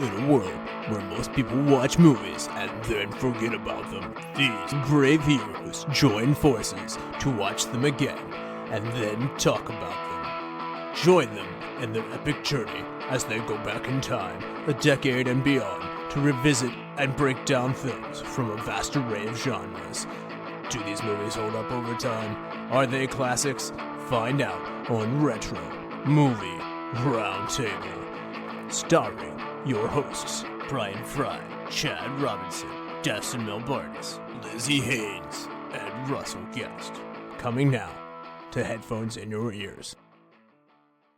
In a world where most people watch movies and then forget about them, these brave heroes join forces to watch them again and then talk about them. Join them in their epic journey as they go back in time, a decade and beyond, to revisit and break down films from a vast array of genres. Do these movies hold up over time? Are they classics? Find out on Retro Movie Roundtable. Starring your hosts, Brian Fry, Chad Robinson, Dustin Melbardis, Lizzy Haynes, and Russell Guest. Coming now to headphones in your ears.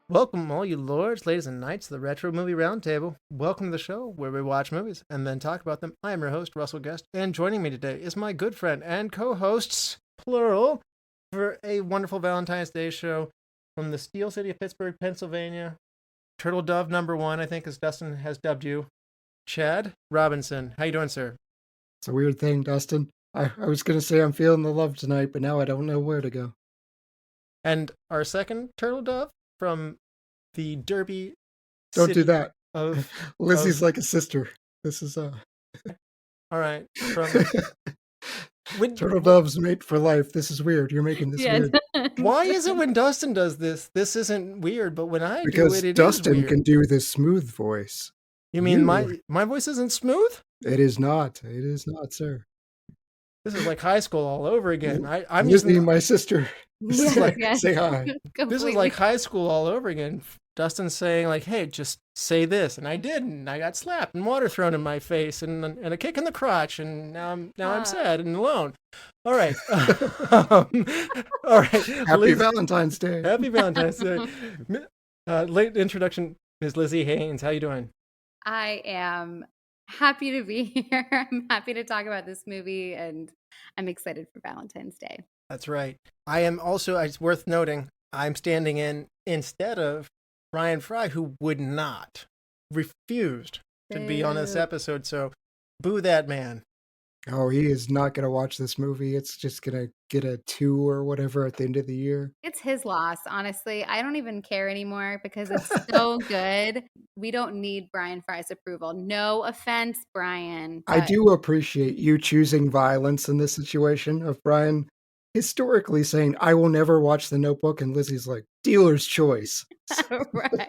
Welcome, all you lords, ladies, and knights, to the Retro Movie Roundtable. Welcome to the show where we watch movies and then talk about them. I am your host, Russell Guest, and joining me today is my good friend and co-hosts, plural, for a wonderful Valentine's Day show from the Steel City of Pittsburgh, Pennsylvania. Turtle Dove number one, I think, as Dustin has dubbed you. Chad Robinson. How you doing, sir? It's a weird thing, Dustin. I was going to say I'm feeling the love tonight, but now I don't know where to go. And our second Turtle Dove from the Derby Don't city do that. Of Lizzie's like a sister. This is all right. From Turtle Doves mate for life. This is weird. You're making this weird. Why is it when Dustin does this isn't weird, but when I Because do it, Dustin is weird? can do this smooth voice. You mean my voice isn't smooth? It is not. It is not, sir. This is like high school all over again. I'm Lizzie, using my sister. This is like, say hi. This is like high school all over again. Dustin's saying like, "Hey, just say this," and I didn't. I got slapped and water thrown in my face and a kick in the crotch, and now I'm sad and alone. All right, all right. Happy Valentine's Day. Happy Valentine's Day. Late introduction, Ms. Lizzy Haynes. How you doing? I am happy to be here. I'm happy to talk about this movie, and I'm excited for Valentine's Day. That's right. I am also, it's worth noting, I'm standing in instead of Brian Fry, who refused to be on this episode. So boo that man. Oh, he is not going to watch this movie. It's just going to get a 2 or whatever at the end of the year. It's his loss, honestly. I don't even care anymore because it's so good. We don't need Brian Fry's approval. No offense, Brian. I do appreciate you choosing violence in this situation of Brian historically saying, I will never watch The Notebook, and Lizzie's like, dealer's choice. Right.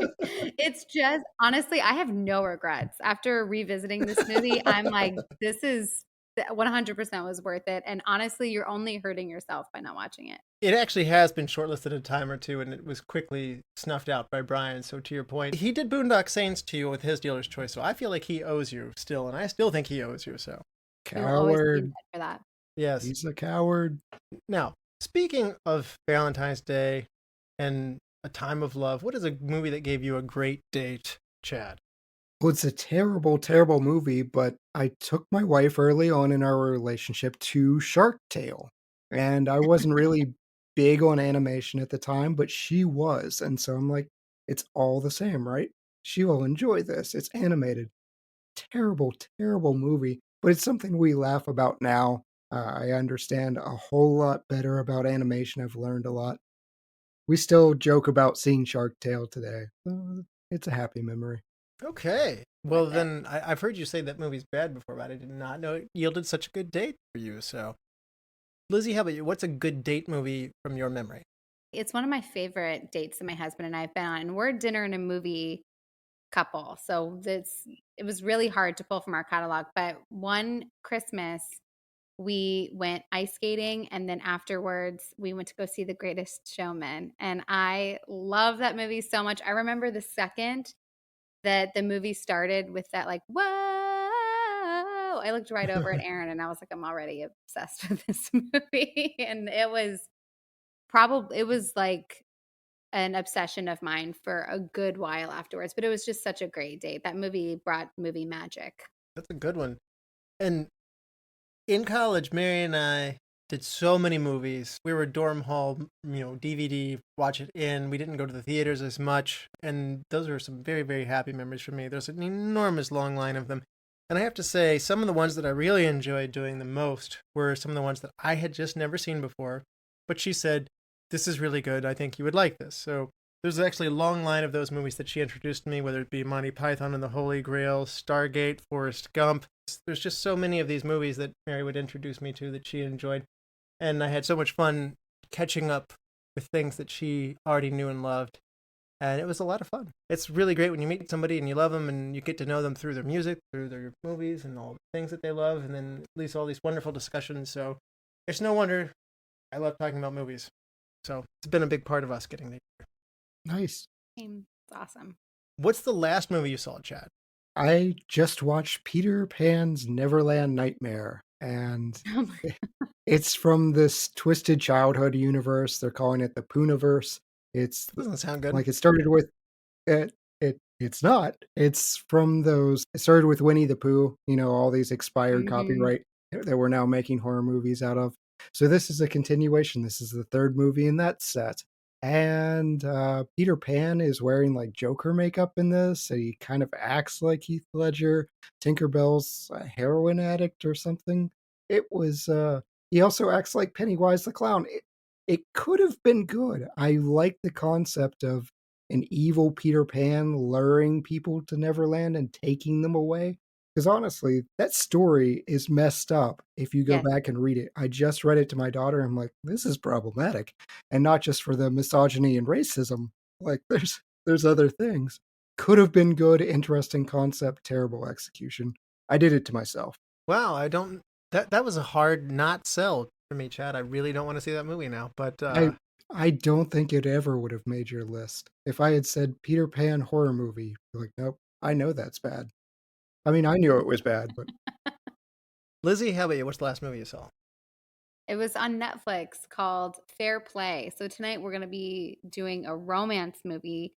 It's just, honestly, I have no regrets. After revisiting this movie, I'm like, this is 100% was worth it. And honestly, you're only hurting yourself by not watching it. It actually has been shortlisted a time or two, and it was quickly snuffed out by Brian. So to your point, he did Boondock Saints to you with his dealer's choice. So I feel like he owes you still, and I still think he owes you. So coward. For that. Yes. He's a coward. Now, speaking of Valentine's Day and a time of love, what is a movie that gave you a great date, Chad? Well, it's a terrible, terrible movie, but I took my wife early on in our relationship to Shark Tale. And I wasn't really big on animation at the time, but she was. And so I'm like, it's all the same, right? She will enjoy this. It's animated. Terrible, terrible movie, but it's something we laugh about now. I understand a whole lot better about animation. I've learned a lot. We still joke about seeing Shark Tale today. It's a happy memory. Okay. Well, then I've heard you say that movie's bad before, but I did not know it yielded such a good date for you. So, Lizzie, how about you? What's a good date movie from your memory? It's one of my favorite dates that my husband and I have been on. And we're a dinner and a movie couple. So it was really hard to pull from our catalog. But one Christmas, we went ice skating, and then afterwards we went to go see The Greatest Showman. And I love that movie so much. I remember the second that the movie started with that, like, whoa, I looked right over at Aaron and I was like, I'm already obsessed with this movie. And it was like an obsession of mine for a good while afterwards, but it was just such a great date. That movie brought movie magic. That's a good one. And in college, Mary and I did so many movies. We were dorm hall, DVD, watch it in. We didn't go to the theaters as much. And those are some very, very happy memories for me. There's an enormous long line of them. And I have to say, some of the ones that I really enjoyed doing the most were some of the ones that I had just never seen before. But she said, this is really good. I think you would like this. So There's actually a long line of those movies that she introduced to me, whether it be Monty Python and the Holy Grail, Stargate, Forrest Gump. There's just so many of these movies that Mary would introduce me to that she enjoyed. And I had so much fun catching up with things that she already knew and loved. And it was a lot of fun. It's really great when you meet somebody and you love them and you get to know them through their music, through their movies and all the things that they love, and then at least all these wonderful discussions. So it's no wonder I love talking about movies. So it's been a big part of us getting there. Nice. It's awesome. What's the last movie you saw, Chad? I just watched Peter Pan's Neverland Nightmare, and Oh my- it's from this Twisted Childhood universe. They're calling it the Poonaverse. It's Doesn't sound good. like it started with it's not. It's from those. It started with Winnie the Pooh. All these expired Mhm. copyright that we're now making horror movies out of. So this is a continuation. This is the third movie in that set. And Peter Pan is wearing like Joker makeup in this. So he kind of acts like Heath Ledger. Tinkerbell's a heroin addict or something. It was. He also acts like Pennywise the Clown. It could have been good. I like the concept of an evil Peter Pan luring people to Neverland and taking them away. Because honestly, that story is messed up if you go Yes. back and read it. I just read it to my daughter. I'm like, this is problematic. And not just for the misogyny and racism. Like there's other things. Could have been good, interesting concept, terrible execution. I did it to myself. Wow, I don't. That was a hard not sell for me, Chad. I really don't want to see that movie now. But I don't think it ever would have made your list. If I had said Peter Pan horror movie, you're like, nope, I know that's bad. I mean, I knew it was bad, but Lizzie, how about you? What's the last movie you saw? It was on Netflix called Fair Play. So tonight we're going to be doing a romance movie.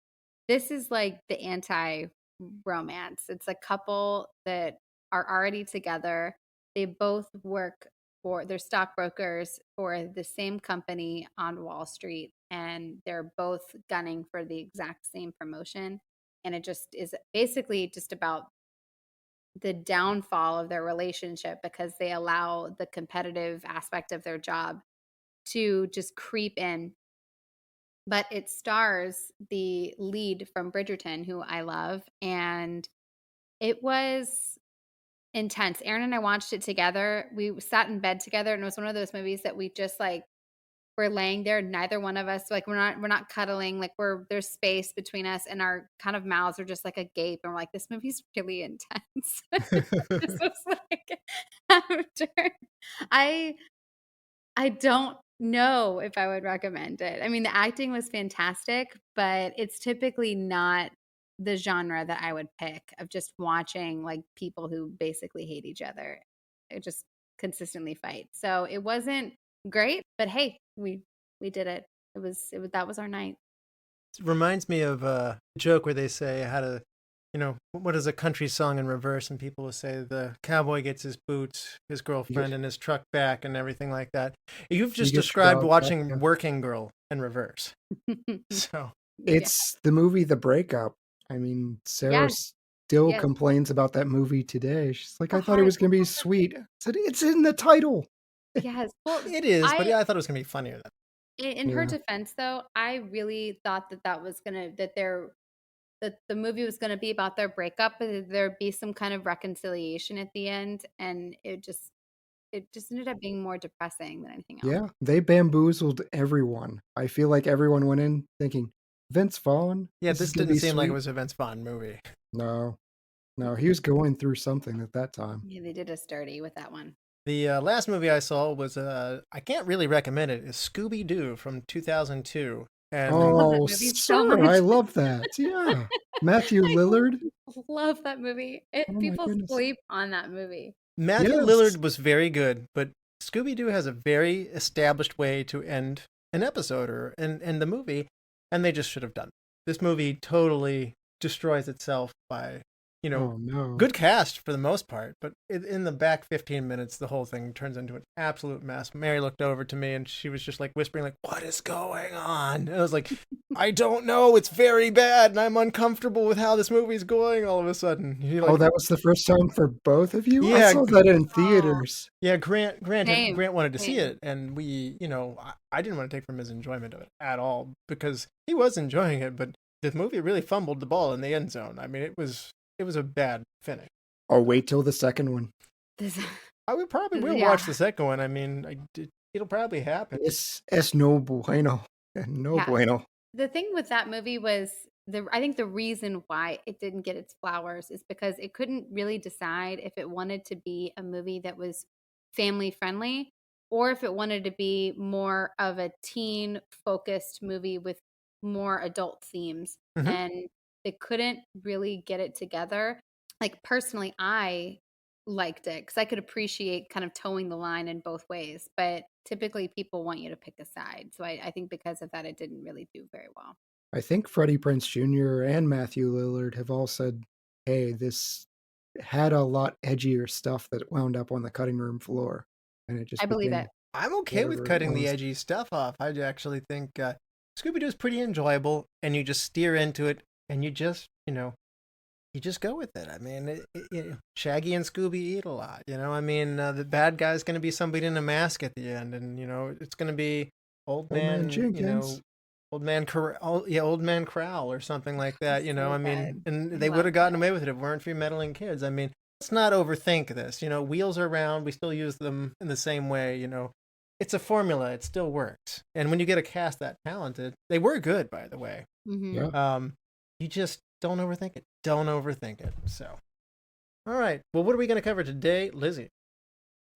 This is like the anti-romance. It's a couple that are already together. They both work they're stockbrokers for the same company on Wall Street, and they're both gunning for the exact same promotion. And it just is basically just about the downfall of their relationship because they allow the competitive aspect of their job to just creep in. But it stars the lead from Bridgerton, who I love, and it was intense. Aaron and I watched it together. We sat in bed together, and it was one of those movies that we just like we're laying there, neither one of us like we're not cuddling, like there's space between us, and our kind of mouths are just like agape, and we're like, this movie's really intense. This was like after I don't know if I would recommend it. I mean, the acting was fantastic, but it's typically not the genre that I would pick of just watching like people who basically hate each other. It just consistently fight. So it wasn't great, but hey, we did it. It was that was our night. It reminds me of a joke where they say how to, what is a country song in reverse, and people will say the cowboy gets his boots, his girlfriend, and his truck back, and everything like that. You've just You get described your dog watching back, yeah. Working Girl in reverse. So It's the movie The Breakup. I mean, Sarah Yes. still Yes. complains about that movie today. She's like, The I thought it was going to be heart- sweet. I said, it's in the title. Yes. Well, it is, but I yeah, I thought it was going to be funnier than in her Yeah. defense though, I really thought that was gonna that the movie was gonna be about their breakup, but there'd be some kind of reconciliation at the end, and it just ended up being more depressing than anything else. Yeah, they bamboozled everyone. I feel like everyone went in thinking, Vince Vaughn? Yeah, is this gonna didn't be seem like it sweet." was a Vince Vaughn movie. No, he was going through something at that time. Yeah, they did us dirty with that one. The last movie I saw was, I can't really recommend it, is Scooby-Doo from 2002. And love that Oh, movie so sir, much. I love that. Yeah. Matthew I Lillard? love that movie. Oh my People goodness. sleep on that movie. Matthew Yes. Lillard was very good, but Scooby-Doo has a very established way to end an episode or end the movie, and they just should have done it. This movie totally destroys itself by Oh no. good cast for the most part, but in the back 15 minutes, the whole thing turns into an absolute mess. Mary looked over to me and she was just like whispering, like, "What is going on?" And I was like, "I don't know. It's very bad, and I'm uncomfortable with how this movie's going." All of a sudden, Oh, that was the first time for both of you? I Yeah. saw that in Oh, theaters. Yeah, Grant same, wanted to see same. it, and we, I didn't want to take from his enjoyment of it at all because he was enjoying it, but the movie really fumbled the ball in the end zone. I mean, it was a bad finish. Oh, wait till the second one. This, I would probably will yeah, watch the second one. I mean, it'll probably happen. Es no bueno. No yeah. bueno. The thing with that movie was I think the reason why it didn't get its flowers is because it couldn't really decide if it wanted to be a movie that was family friendly or if it wanted to be more of a teen focused movie with more adult themes. Mhm. And they couldn't really get it together. Like personally, I liked it because I could appreciate kind of towing the line in both ways. But typically people want you to pick a side. So I think because of that, it didn't really do very well. I think Freddie Prinze Jr. and Matthew Lillard have all said, hey, this had a lot edgier stuff that wound up on the cutting room floor. And it I just believe it. became I'm okay with whatever it cutting the was. edgy stuff off. I actually think Scooby Doo is pretty enjoyable, and you just steer into it, and you just, you just go with it. I mean, Shaggy and Scooby eat a lot. I mean, the bad guy's going to be somebody in a mask at the end, and it's going to be old Old Man man, Jenkins. old man, old man Crowell or something like that. So I mean, good. and I they would love have gotten it. away with it if it weren't for meddling kids. I mean, let's not overthink this. Wheels are round. We still use them in the same way. It's a formula. It still works. And when you get a cast that talented, they were good, by the way. Mhm. Yeah. You just don't overthink it. Don't overthink it. So, all right. Well, what are we going to cover today, Lizzie?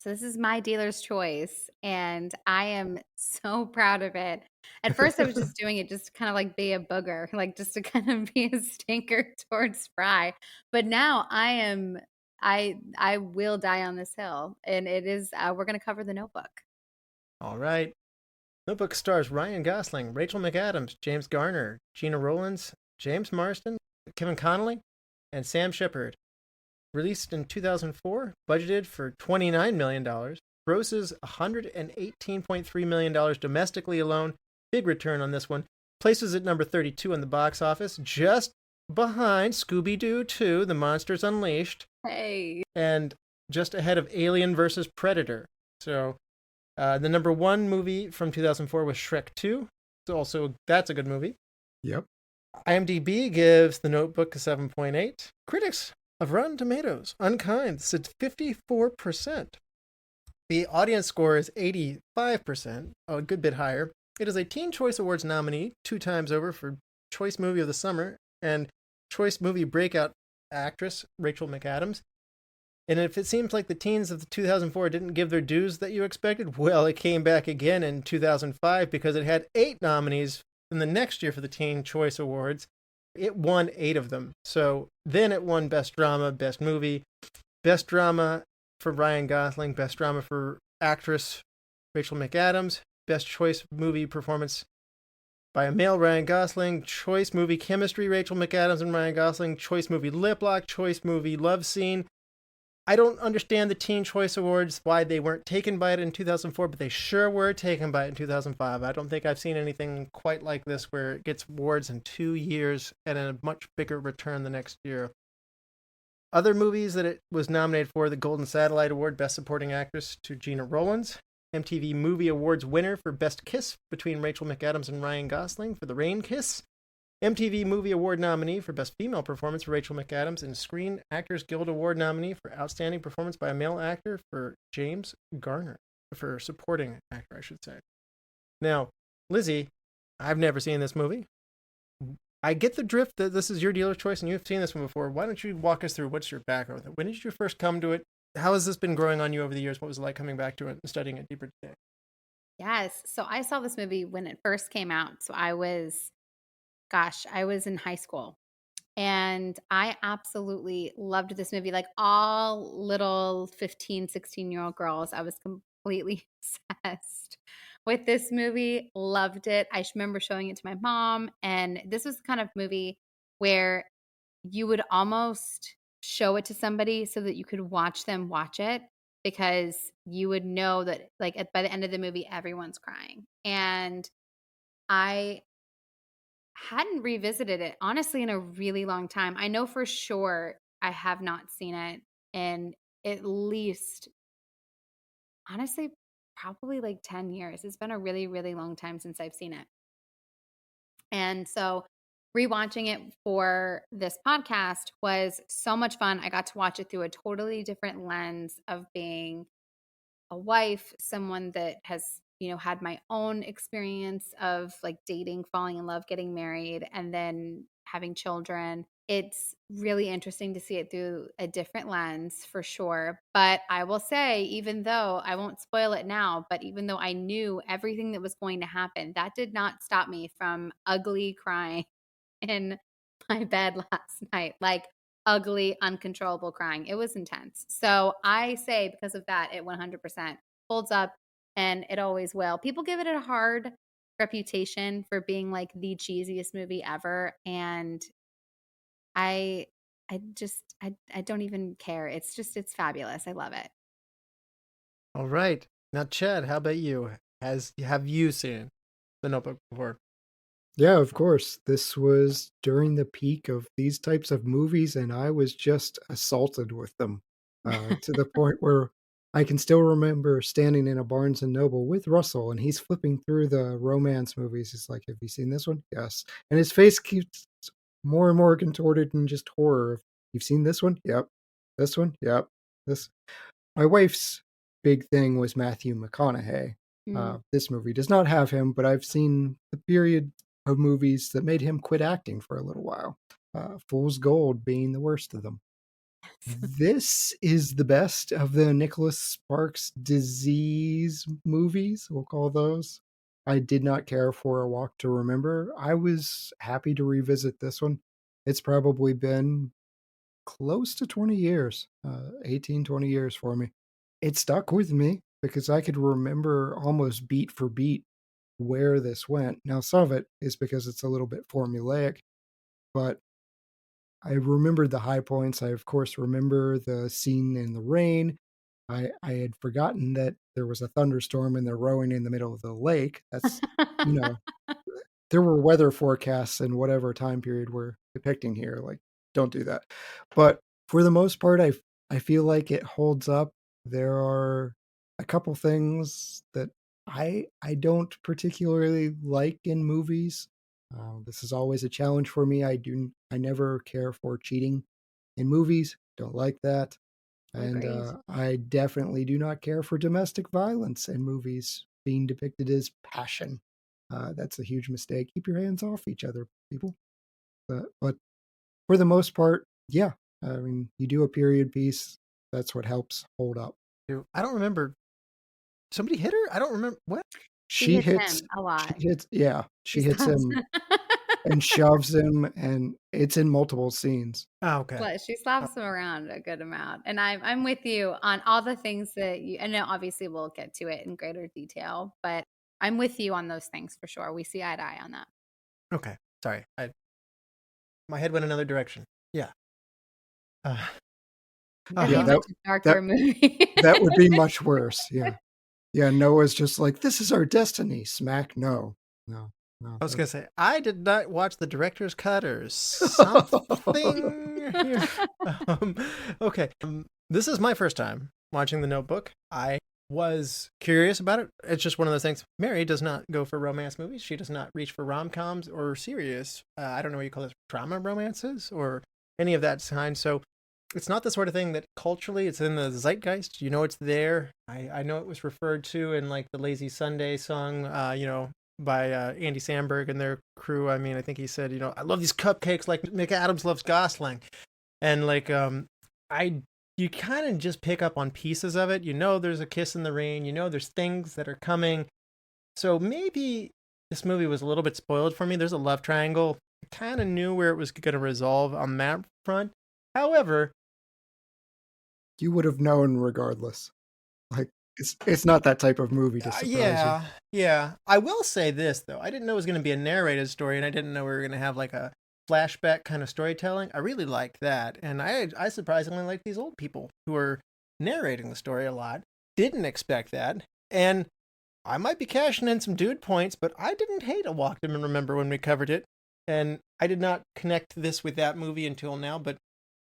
So this is my dealer's choice, and I am so proud of it. At first, I was just doing it just to kind of like be a booger, like just to kind of be a stinker towards Fry. But now I will die on this hill, and it is we're going to cover The Notebook. All right. Notebook stars Ryan Gosling, Rachel McAdams, James Garner, Gena Rowlands, James Marsden, Kevin Connolly, and Sam Shepard. Released in 2004, budgeted for $29 million, grosses $118.3 million domestically alone. Big return on this one. Places at number 32 on the box office, just behind Scooby-Doo 2, The Monsters Unleashed, Hey, and just ahead of Alien vs. Predator. So the number one movie from 2004 was Shrek 2. So also, that's a good movie. Yep. IMDb gives The Notebook a 7.8. Critics of Rotten Tomatoes, Unkind, said 54%. The audience score is 85%, a good bit higher. It is a Teen Choice Awards nominee 2 times over for Choice Movie of the Summer and Choice Movie Breakout Actress Rachel McAdams. And if it seems like the teens of 2004 didn't give their dues that you expected, well, it came back again in 2005 because it had 8 nominees in the next year for the Teen Choice Awards. It won 8 of them. So then it won Best Drama, Best Movie, Best Drama for Ryan Gosling, Best Drama for Actress Rachel McAdams, Best Choice Movie Performance by a male Ryan Gosling, Choice Movie Chemistry Rachel McAdams and Ryan Gosling, Choice Movie Lip Lock, Choice Movie Love Scene. I don't understand the Teen Choice Awards, why they weren't taken by it in 2004, but they sure were taken by it in 2005. I don't think I've seen anything quite like this where it gets awards in 2 years and a much bigger return the next year. Other movies that it was nominated for: the Golden Satellite Award, Best Supporting Actress to Gena Rowlands, MTV Movie Awards winner for Best Kiss between Rachel McAdams and Ryan Gosling for The Rain Kiss, MTV Movie Award nominee for Best Female Performance for Rachel McAdams, and Screen Actors Guild Award nominee for Outstanding Performance by a Male Actor for James Garner, for Supporting Actor, I should say. Now, Lizzie, I've never seen this movie. I get the drift that this is your dealer's choice and you've seen this one before. Why don't you walk us through what's your background with it? When did you first come to it? How has this been growing on you over the years? What was it like coming back to it and studying it deeper today? yes. So I saw this movie when it first came out. So I was in high school. And I absolutely loved this movie. Like all little 15, 16-year-old girls, I was completely obsessed with this movie. Loved it. I remember showing it to my mom. And this was the kind of movie where you would almost show it to somebody so that you could watch them watch it, because you would know that like by the end of the movie everyone's crying. And I hadn't revisited it honestly in a really long time. I know for sure I have not seen it in at least, honestly, probably like 10 years. It's been a really, really long time since I've seen it. And so rewatching it for this podcast was so much fun. I got to watch it through a totally different lens of being a wife, someone that has, had my own experience of like dating, falling in love, getting married, and then having children. It's really interesting to see it through a different lens for sure. But I will say, even though I won't spoil it now, but even though I knew everything that was going to happen, that did not stop me from ugly crying in my bed last night. Like, ugly, uncontrollable crying. It was intense. So I say because of that, it 100% holds up, and it always will. People give it a hard reputation for being like the cheesiest movie ever. And I I don't even care. It's fabulous. I love it. All right. Now, Chad, how about you? Have you seen The Notebook before? Yeah, of course. This was during the peak of these types of movies, and I was just assaulted with them to the point where I can still remember standing in a Barnes and Noble with Russell, and he's flipping through the romance movies. He's like, "Have you seen this one?" Yes, and his face keeps more and more contorted in just horror. You've seen this one? Yep. This one? Yep. This. My wife's big thing was Matthew McConaughey. Mm. This movie does not have him, but I've seen the period of movies that made him quit acting for a little while. Fool's Gold being the worst of them. This is the best of the Nicholas Sparks disease movies, we'll call those. I did not care for A Walk to Remember. I was happy to revisit this one. It's probably been close to 20 years, 18, 20 years for me. It stuck with me because I could remember almost beat for beat where this went. Now, some of it is because it's a little bit formulaic, but I remembered the high points. I, of course, remember the scene in the rain. I had forgotten that there was a thunderstorm and they're rowing in the middle of the lake. That's, you know, there were weather forecasts in whatever time period we're depicting here. Like, don't do that. But for the most part, I feel like it holds up. There are a couple things that I don't particularly like in movies. This is always a challenge for me. I never care for cheating in movies. Don't like that. And Agreed. I definitely do not care for domestic violence in movies being depicted as passion. That's a huge mistake. Keep your hands off each other, people. But for the most part, yeah. I mean, you do a period piece, that's what helps hold up. I don't remember. Somebody hit her? I don't remember. What? She hits him a lot. She hits him and shoves him, and it's in multiple scenes. Oh, okay. But she slaps him around a good amount. And I'm with you on all the things that you, and obviously we'll get to it in greater detail, but I'm with you on those things for sure. We see eye to eye on that. Okay. Sorry. My head went another direction. Yeah. That'd Yeah, be a much darker movie. That would be much worse. Yeah. Yeah, Noah's just like, this is our destiny. Smack, no. I was going to say, I did not watch the director's cut or something here. Okay. This is my first time watching The Notebook. I was curious about it. It's just one of those things. Mary does not go for romance movies. She does not reach for rom-coms or serious, I don't know what you call this, drama romances or any of that kind. So it's not the sort of thing that culturally it's in the zeitgeist. You know, it's there. I know it was referred to in like the Lazy Sunday song, by Andy Samberg and their crew. I mean, I think he said, I love these cupcakes like McAdams loves Gosling. And like, you kind of just pick up on pieces of it. There's a kiss in the rain. There's things that are coming. So maybe this movie was a little bit spoiled for me. There's a love triangle. I kind of knew where it was going to resolve on that front. However, you would have known regardless. Like, it's not that type of movie to surprise you. Yeah. I will say this, though. I didn't know it was going to be a narrated story, and I didn't know we were going to have like a flashback kind of storytelling. I really liked that. And I surprisingly like these old people who are narrating the story a lot. Didn't expect that. And I might be cashing in some dude points, but I didn't hate A Walk to Remember when we covered it. And I did not connect this with that movie until now, but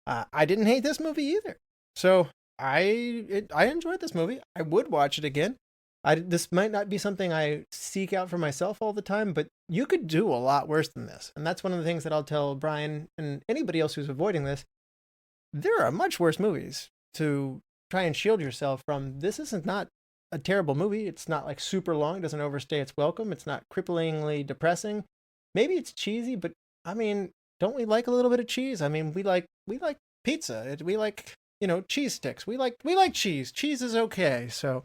I didn't hate this movie either. So I enjoyed this movie. I would watch it again. This might not be something I seek out for myself all the time, but you could do a lot worse than this. And that's one of the things that I'll tell Brian and anybody else who's avoiding this. There are much worse movies to try and shield yourself from. This isn't not a terrible movie. It's not like super long. It doesn't overstay its welcome. It's not cripplingly depressing. Maybe it's cheesy, but I mean, don't we like a little bit of cheese? I mean, we like pizza. We like, cheese sticks. We like cheese. Cheese is okay. So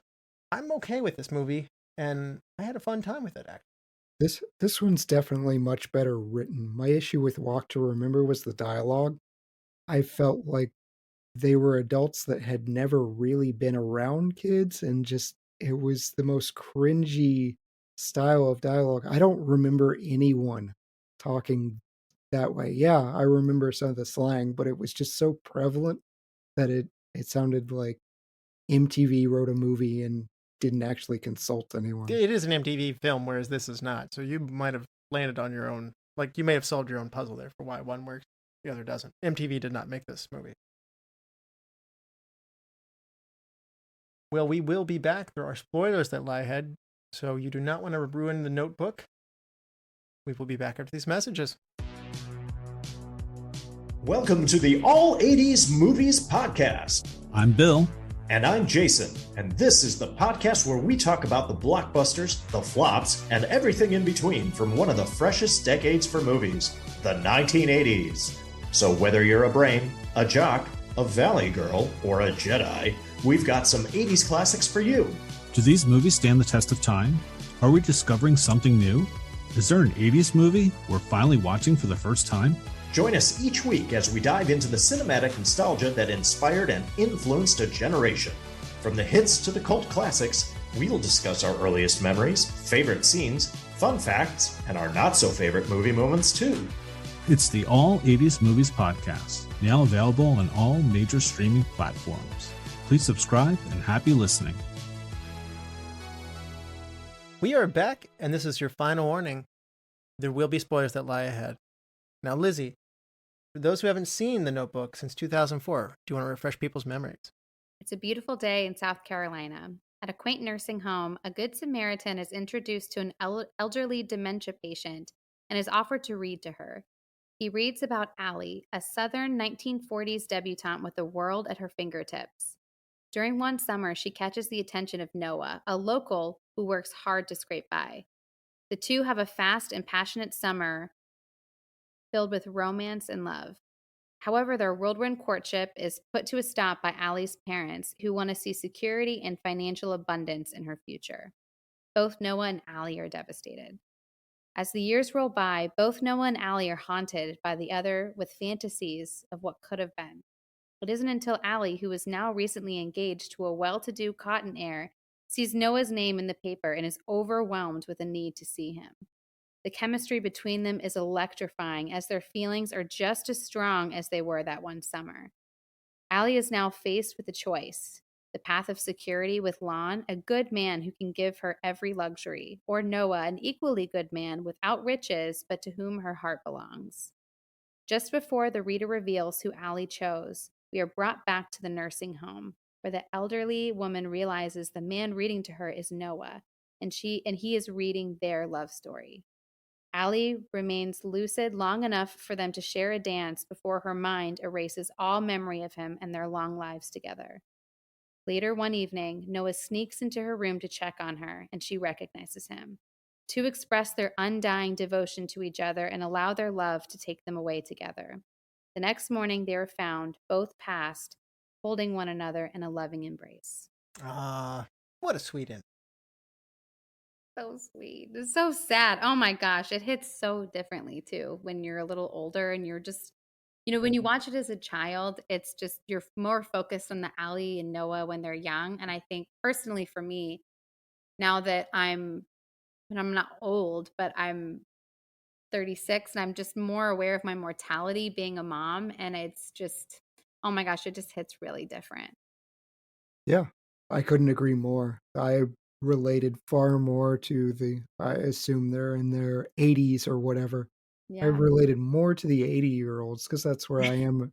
I'm okay with this movie, and I had a fun time with it, actually. This one's definitely much better written. My issue with Walk to Remember was the dialogue. I felt like they were adults that had never really been around kids, and just it was the most cringy style of dialogue. I don't remember anyone talking that way. Yeah, I remember some of the slang, but it was just so prevalent that it sounded like MTV wrote a movie and didn't actually consult anyone. It is an MTV film, whereas this is not. So you might have landed on your own. Like, you may have solved your own puzzle there for why one works, the other doesn't. MTV did not make this movie. Well, we will be back. There are spoilers that lie ahead, so you do not want to ruin the notebook. We will be back after these messages. Welcome to the All 80s Movies Podcast. I'm Bill. And I'm Jason. And this is the podcast where we talk about the blockbusters, the flops, and everything in between from one of the freshest decades for movies, the 1980s. So whether you're a brain, a jock, a valley girl, or a Jedi, we've got some 80s classics for you. Do these movies stand the test of time? Are we discovering something new? Is there an 80s movie we're finally watching for the first time? Join us each week as we dive into the cinematic nostalgia that inspired and influenced a generation. From the hits to the cult classics, we'll discuss our earliest memories, favorite scenes, fun facts, and our not-so-favorite movie moments too. It's the All 80s Movies Podcast, now available on all major streaming platforms. Please subscribe and happy listening. We are back, and this is your final warning. There will be spoilers that lie ahead. Now, Lizzy, for those who haven't seen The Notebook since 2004, do you want to refresh people's memories? It's a beautiful day in South Carolina. At a quaint nursing home, a good Samaritan is introduced to an elderly dementia patient and is offered to read to her. He reads about Allie, a Southern 1940s debutante with the world at her fingertips. During one summer, she catches the attention of Noah, a local who works hard to scrape by. The two have a fast and passionate summer filled with romance and love. However, their whirlwind courtship is put to a stop by Allie's parents, who want to see security and financial abundance in her future. Both Noah and Allie are devastated. As the years roll by, both Noah and Allie are haunted by the other with fantasies of what could have been. It isn't until Allie, who is now recently engaged to a well-to-do cotton heir, sees Noah's name in the paper and is overwhelmed with a need to see him. The chemistry between them is electrifying, as their feelings are just as strong as they were that one summer. Allie is now faced with a choice: the path of security with Lon, a good man who can give her every luxury, or Noah, an equally good man without riches, but to whom her heart belongs. Just before the reader reveals who Allie chose, we are brought back to the nursing home, where the elderly woman realizes the man reading to her is Noah, and he is reading their love story. Allie remains lucid long enough for them to share a dance before her mind erases all memory of him and their long lives together. Later one evening, Noah sneaks into her room to check on her, and she recognizes him. To express their undying devotion to each other and allow their love to take them away together. The next morning, they are found, both passed, holding one another in a loving embrace. What a sweet end. So sweet. It's so sad. Oh my gosh, it hits so differently too when you're a little older and you're just, when you watch it as a child, it's just you're more focused on the Allie and Noah when they're young. And I think personally for me, now that I'm not old, but I'm 36, and I'm just more aware of my mortality being a mom, and it's just, oh my gosh, it just hits really different. Yeah, I couldn't agree more. I related far more to I assume they're in their 80s or whatever. I Yeah. related more to the 80-year-olds because that's where I am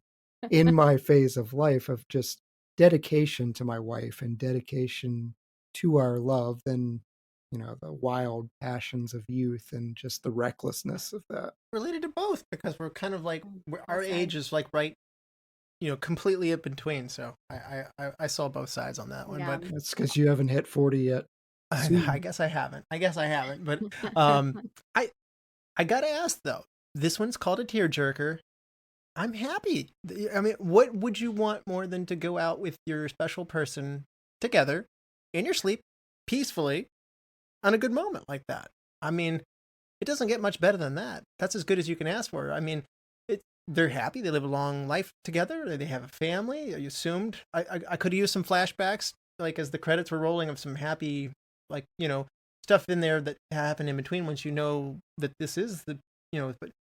in my phase of life of just dedication to my wife and dedication to our love than, the wild passions of youth and just the recklessness of that. Related to both because we're kind of like our Well said. age is like right, completely in between. So I saw both sides on that one, Yeah. but That's because you haven't hit 40 yet. I Soon. guess I haven't. But I I gotta ask though. This one's called a tearjerker. I'm happy. I mean, what would you want more than to go out with your special person together in your sleep, peacefully, on a good moment like that? I mean, it doesn't get much better than that. That's as good as you can ask for. I mean, they're happy. They live a long life together. They have a family. I assumed. I could have used some flashbacks, like as the credits were rolling, of some happy, like, stuff in there that happened in between once you know that this is but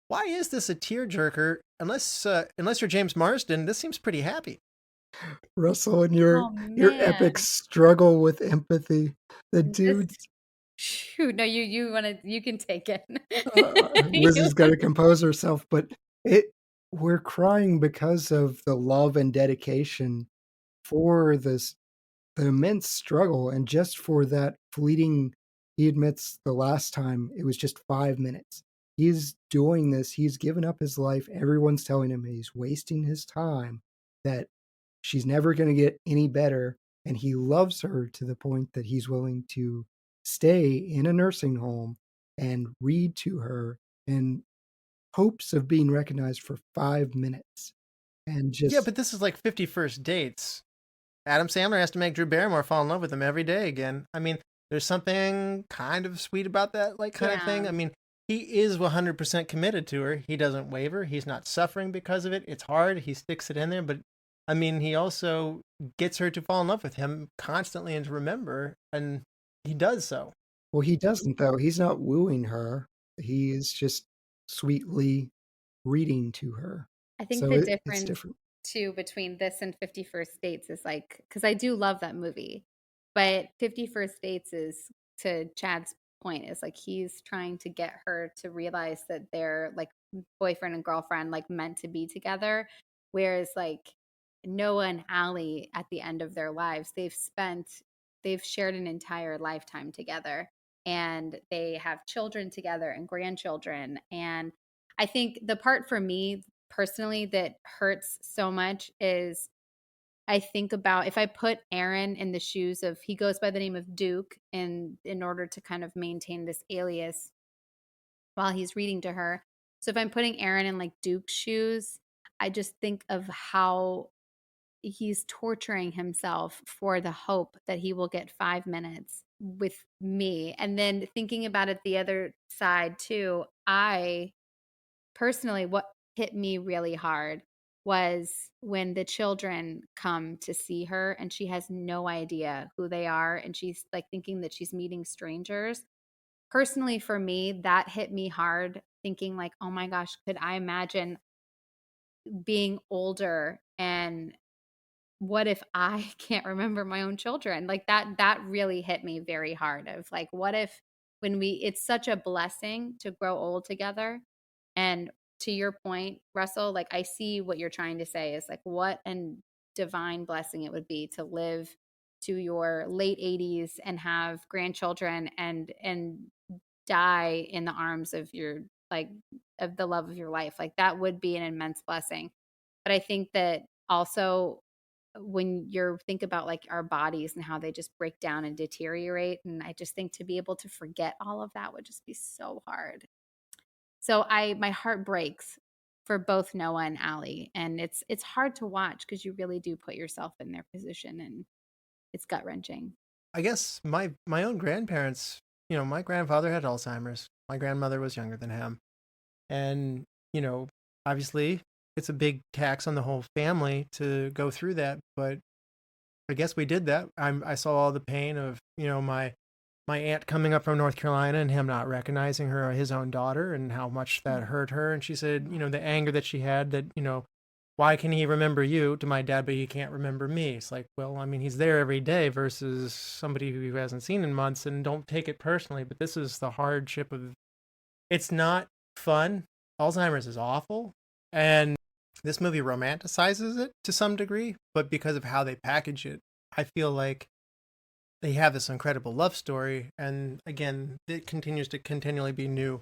why is this a tearjerker? Unless you're James Marsden, this seems pretty happy. Russell and Oh your epic man. struggle with empathy. The This dude's shoot, no, you can take it. Lizzie's got to compose herself, but it we're crying because of the love and dedication for the immense struggle and just for that fleeting. He admits the last time it was just 5 minutes. He's doing this, he's given up his life. Everyone's telling him he's wasting his time, that she's never going to get any better, and he loves her to the point that he's willing to stay in a nursing home and read to her in hopes of being recognized for 5 minutes. And Yeah, just but this is like 50 First Dates. Adam Sandler has to make Drew Barrymore fall in love with him every day again. I mean, there's something kind of sweet about that, like, kind of thing. Yeah. I mean, he is 100% committed to her. He doesn't waver. He's not suffering because of it. It's hard. He sticks it in there, but I mean, he also gets her to fall in love with him constantly and to remember, and he does so. well, he doesn't though. He's not wooing her. He is just sweetly reading to her. I think So the it's difference different. too between this and 50 First Dates is like, because I do love that movie, but 50 First Dates is, to Chad's point, is like he's trying to get her to realize that they're like boyfriend and girlfriend, like meant to be together. Whereas like Noah and Allie at the end of their lives, they've shared an entire lifetime together, and they have children together and grandchildren. And I think the part for me personally that hurts so much is I think about if I put Aaron in the shoes of, he goes by the name of Duke in order to kind of maintain this alias while he's reading to her. So if I'm putting Aaron in like Duke's shoes, I just think of how he's torturing himself for the hope that he will get 5 minutes with me. And then thinking about it the other side too, I personally, what hit me really hard was when the children come to see her and she has no idea who they are and she's like thinking that she's meeting strangers. Personally, for me, that hit me hard, thinking like, oh my gosh, could I imagine being older, and what if I can't remember my own children? Like that really hit me very hard, of like, what if when it's such a blessing to grow old together. And to your point, Russell, like I see what you're trying to say is like what a divine blessing it would be to live to your late 80s and have grandchildren and die in the arms of your, like, of the love of your life. Like that would be an immense blessing. But I think that also when you're think about like our bodies and how they just break down and deteriorate, and I just think to be able to forget all of that would just be so hard. So my heart breaks for both Noah and Allie, and it's hard to watch because you really do put yourself in their position, and it's gut wrenching. I guess my own grandparents, my grandfather had Alzheimer's. My grandmother was younger than him. And, obviously it's a big tax on the whole family to go through that, but I guess we did that. I saw all the pain of, my my aunt coming up from North Carolina and him not recognizing her, his own daughter, and how much that hurt her. And she said, the anger that she had that, why can he remember you to my dad, but he can't remember me? It's like, well, I mean, he's there every day versus somebody who you hasn't seen in months, and don't take it personally. But this is the hardship of, it's not fun. Alzheimer's is awful. And this movie romanticizes it to some degree, but because of how they package it, I feel like they have this incredible love story. And again, it continues to continually be new.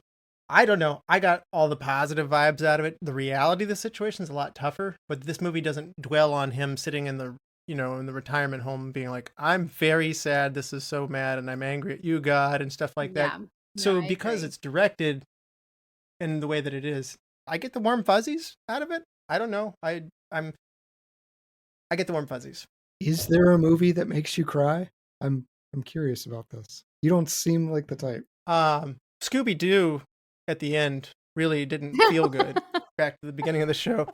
I don't know. I got all the positive vibes out of it. The reality of the situation is a lot tougher, but this movie doesn't dwell on him sitting in the, in the retirement home being like, I'm very sad. This is so mad. And I'm angry at you, God, and stuff like that. No, So I because agree. it's directed in the way that it is, I get the warm fuzzies out of it. I don't know. I get the warm fuzzies. Is there a movie that makes you cry? I'm curious about this. You don't seem like the type. Scooby-Doo at the end really didn't feel good. Back to the beginning of the show.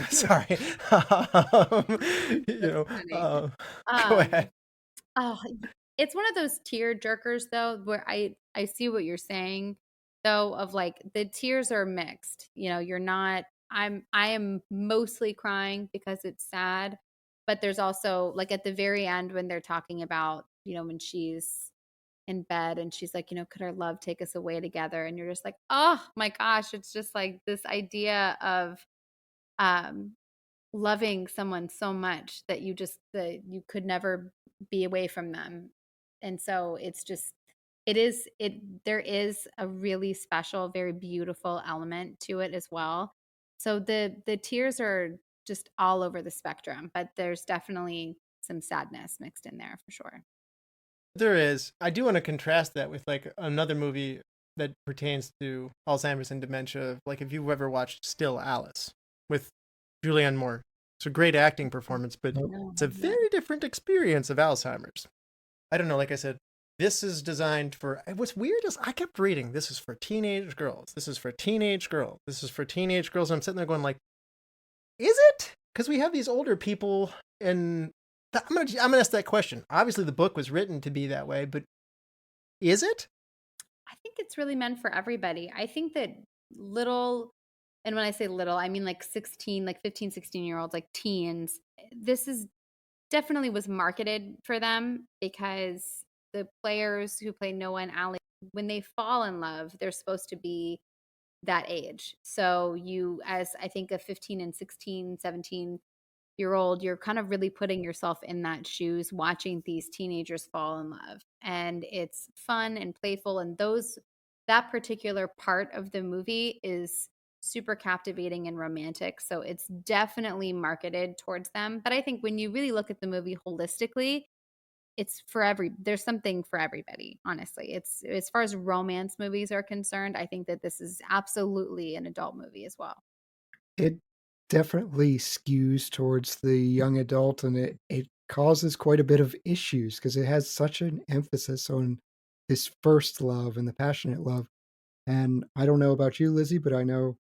Sorry. Go ahead. Oh, it's one of those tear jerkers though, where I see what you're saying though, of like the tears are mixed. You're not. I am mostly crying because it's sad, but there's also like at the very end when they're talking about when she's in bed and she's like, could our love take us away together? And you're just like, oh my gosh, it's just like this idea of um loving someone so much that you could never be away from them. And so it's just there is a really special, very beautiful element to it as well. So the tears are just all over the spectrum, but there's definitely some sadness mixed in there for sure. There is. I do want to contrast that with like another movie that pertains to Alzheimer's and dementia. Like if you've ever watched Still Alice with Julianne Moore. It's a great acting performance, but it's a very different experience of Alzheimer's. I don't know. Like I said, this is designed for, what's weird is I kept reading, this is for teenage girls. This is for teenage girls. This is for teenage girls. And I'm sitting there going like, is it? Because we have these older people and I'm gonna ask that question. Obviously, the book was written to be that way, but is it? I think it's really meant for everybody. I think that little, and when I say little, I mean like 16, like 15, 16-year-olds, like teens. This is definitely was marketed for them because the players who play Noah and Allie, when they fall in love, they're supposed to be that age. So you, as I think a 15 and 16, 17-year-old, you're kind of really putting yourself in that shoes, watching these teenagers fall in love. And it's fun and playful. And that particular part of the movie is super captivating and romantic. So it's definitely marketed towards them. But I think when you really look at the movie holistically, there's something for everybody, honestly. It's, as far as romance movies are concerned, I think that this is absolutely an adult movie as well. It definitely skews towards the young adult, and it causes quite a bit of issues because it has such an emphasis on this first love and the passionate love. And I don't know about you, Lizzie, but I know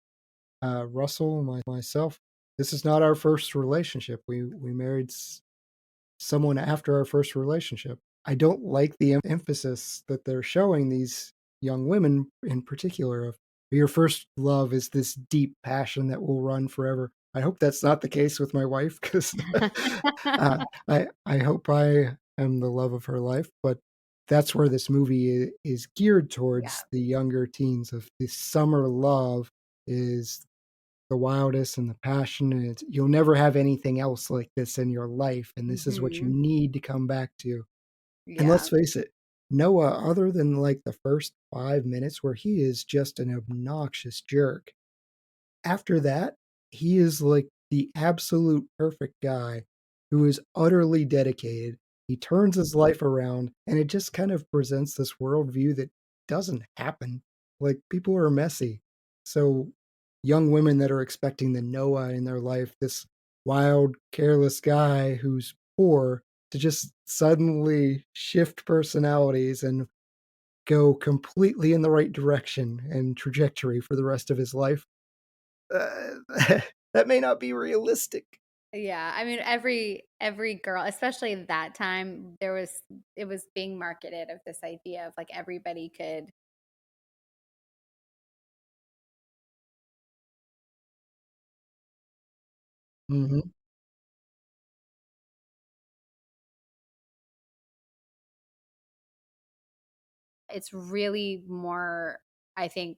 Russell and myself, this is not our first relationship. We married someone after our first relationship. I don't like the emphasis that they're showing these young women in particular of your first love is this deep passion that will run forever. I hope that's not the case with my wife because I hope I am the love of her life. But that's where this movie is geared towards the younger teens of this summer love is the wildest and the passion, and you'll never have anything else like this in your life, and this is what you need to come back to. And let's face it, Noah, other than like the first 5 minutes where he is just an obnoxious jerk, after that, he is like the absolute perfect guy who is utterly dedicated. He turns his life around, and it just kind of presents this worldview that doesn't happen. Like, people are messy. So, young women that are expecting the Noah in their life, this wild, careless guy who's poor, to just suddenly shift personalities and go completely in the right direction and trajectory for the rest of his life. That may not be realistic. Yeah, I mean every girl, especially at that time, it was being marketed of this idea of like everybody could. Hmm. It's really more, I think,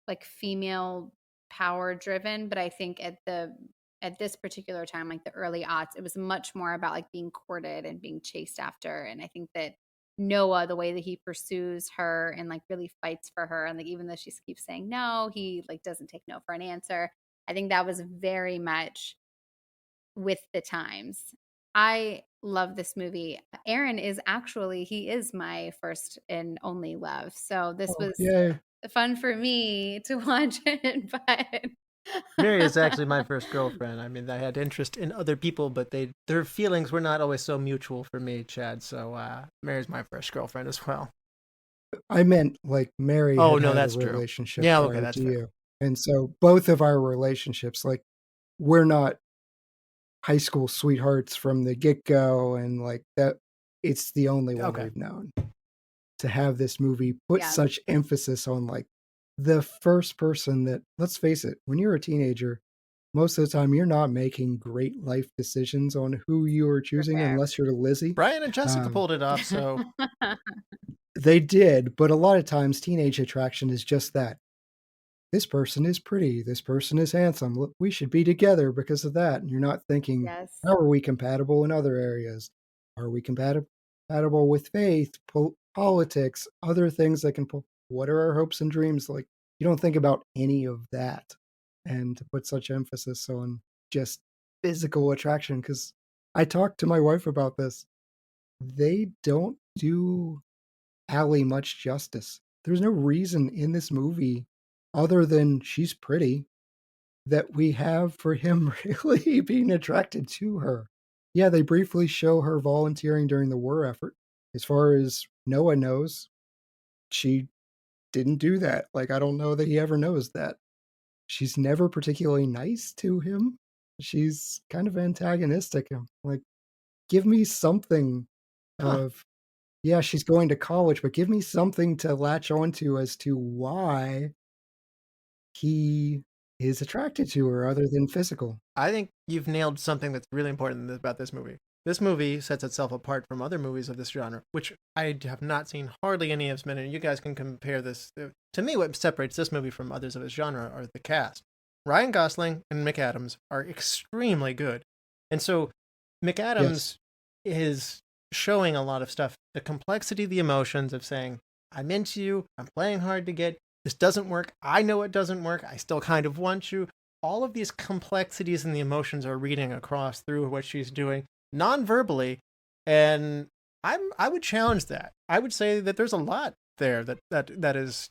like female power driven, but I think at this particular time, like the early aughts, it was much more about like being courted and being chased after. And I think that Noah, the way that he pursues her and like really fights for her, and like even though she keeps saying no, he like doesn't take no for an answer. I think that was very much with the times. I love this movie. Aaron is actually, he is my first and only love. So this Oh, was yay. fun for me to watch it, but Mary is actually my first girlfriend. I mean, I had interest in other people, but their feelings were not always so mutual for me, Chad. So Mary's my first girlfriend as well. I meant like Mary Oh had no, had a that's true. relationship Yeah, okay, prior that's to fair. you. And so both of our relationships, like we're not high school sweethearts from the get-go, and like that it's the only one Okay. we've known. To have this movie put yeah, such emphasis on like the first person that, let's face it, when you're a teenager, most of the time you're not making great life decisions on who you are super choosing fair. unless you're Lizzie. Brian and Jessica Um, pulled it off, so they did, but a lot of times teenage attraction is just that. This person is pretty. This person is handsome. Look, we should be together because of that. And you're not thinking, Yes. how are we compatible in other areas? Are we compatible with faith, politics, other things that can pull? What are our hopes and dreams? Like, you don't think about any of that. And to put such emphasis on just physical attraction, because I talked to my wife about this. They don't do Allie much justice. There's no reason in this movie, other than she's pretty, that we have for him really being attracted to her. Yeah, they briefly show her volunteering during the war effort. As far as Noah knows, she didn't do that. Like, I don't know that he ever knows that. She's never particularly nice to him. She's kind of antagonistic. I'm like, give me something huh. of, yeah, she's going to college, but give me something to latch onto as to why he is attracted to her other than physical. I think you've nailed something that's really important about this movie. This movie sets itself apart from other movies of this genre, which I have not seen hardly any of. And you guys can compare this. To me, what separates this movie from others of its genre are the cast. Ryan Gosling and McAdams are extremely good. And so Yes. McAdams is showing a lot of stuff, the complexity, the emotions of saying, I'm into you, I'm playing hard to get, this doesn't work, I know it doesn't work, I still kind of want you. All of these complexities and the emotions are reading across through what she's doing non-verbally, and I would challenge that. I would say that there's a lot there that is,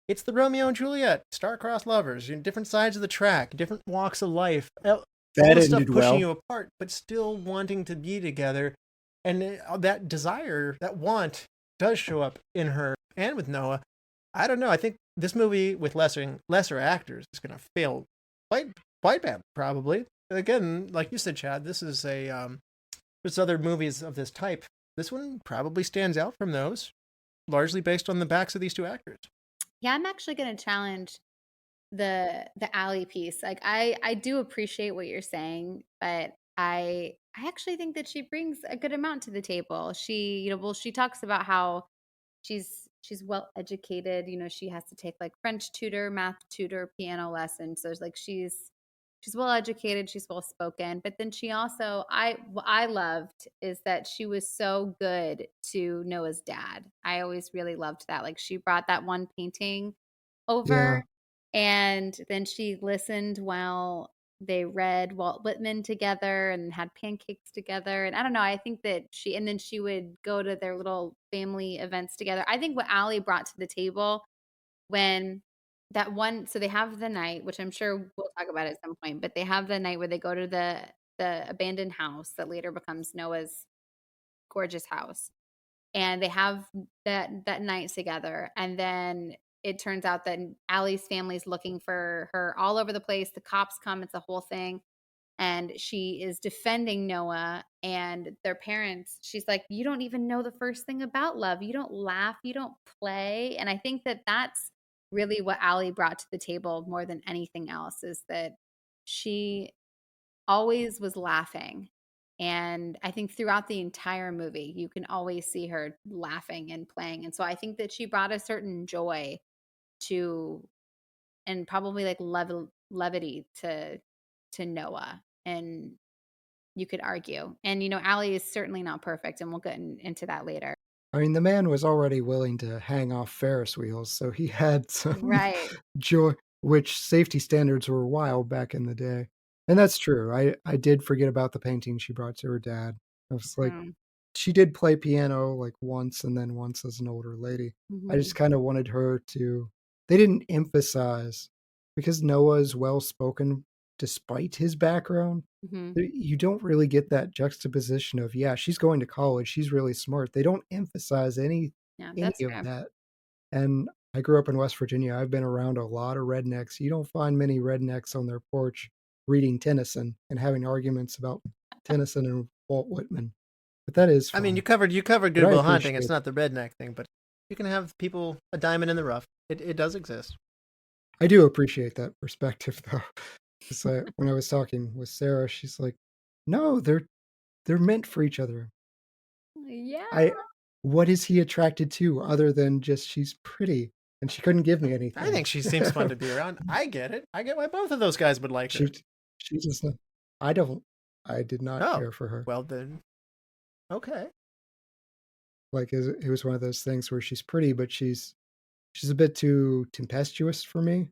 it's the Romeo and Juliet, star-crossed lovers, different sides of the track, different walks of life, all That the stuff ended pushing well. you apart, but still wanting to be together. And that desire, that want, does show up in her and with Noah. I don't know. I think this movie with lesser actors is going to fail quite bad, probably. Again, like you said, Chad, this is there's other movies of this type. This one probably stands out from those, largely based on the backs of these two actors. Yeah, I'm actually going to challenge the alley piece. Like I do appreciate what you're saying, but I actually think that she brings a good amount to the table. She, well, she talks about how she's well educated. She has to take like French tutor, math tutor, piano lessons. So it's like she's well educated, she's well spoken. But then she also, what I loved is that she was so good to Noah's dad. I always really loved that. Like she brought that one painting Yeah. over, and then she listened while they read Walt Whitman together and had pancakes together. And I don't know, I think that and then she would go to their little family events together. I think what Allie brought to the table when that one, so they have the night, which I'm sure we'll talk about at some point, but they have the night where they go to the abandoned house that later becomes Noah's gorgeous house. And they have that night together. And then it turns out that Allie's family's looking for her all over the place. The cops come, it's a whole thing. and she is defending Noah and their parents. She's like, you don't even know the first thing about love. You don't laugh, you don't play. And I think that that's really what Allie brought to the table more than anything else, is that she always was laughing. And I think throughout the entire movie, you can always see her laughing and playing. And so I think that she brought a certain joy to, and probably like levity to Noah. And you could argue. And, Allie is certainly not perfect. And we'll get into that later. I mean, the man was already willing to hang off Ferris wheels, so he had some Right. joy, which safety standards were wild back in the day. And that's true. I did forget about the painting she brought to her dad. I was like, Mm. she did play piano like once and then once as an older lady. I just kind of wanted her to, they didn't emphasize, because Noah is well spoken despite his background. Mm-hmm. You don't really get that juxtaposition of, yeah, she's going to college, she's really smart. They don't emphasize any Yeah, that's of fair. that. And I grew up in West Virginia. I've been around a lot of rednecks. You don't find many rednecks on their porch reading Tennyson and having arguments about Tennyson and Walt Whitman. But that is fun. I mean, you covered But Good I Will Hunting. It's appreciate not the redneck thing, but you can have people a diamond in the rough. It does exist. I do appreciate that perspective, though. It's like when I was talking with Sarah, she's like, "No, they're meant for each other." Yeah. What is he attracted to other than just she's pretty? And she couldn't give me anything. I think she seems fun to be around. I get it. I get why both of those guys would like her. She just, I did not care for her. Well then, okay. Like it was one of those things where she's pretty, but she's a bit too tempestuous for me.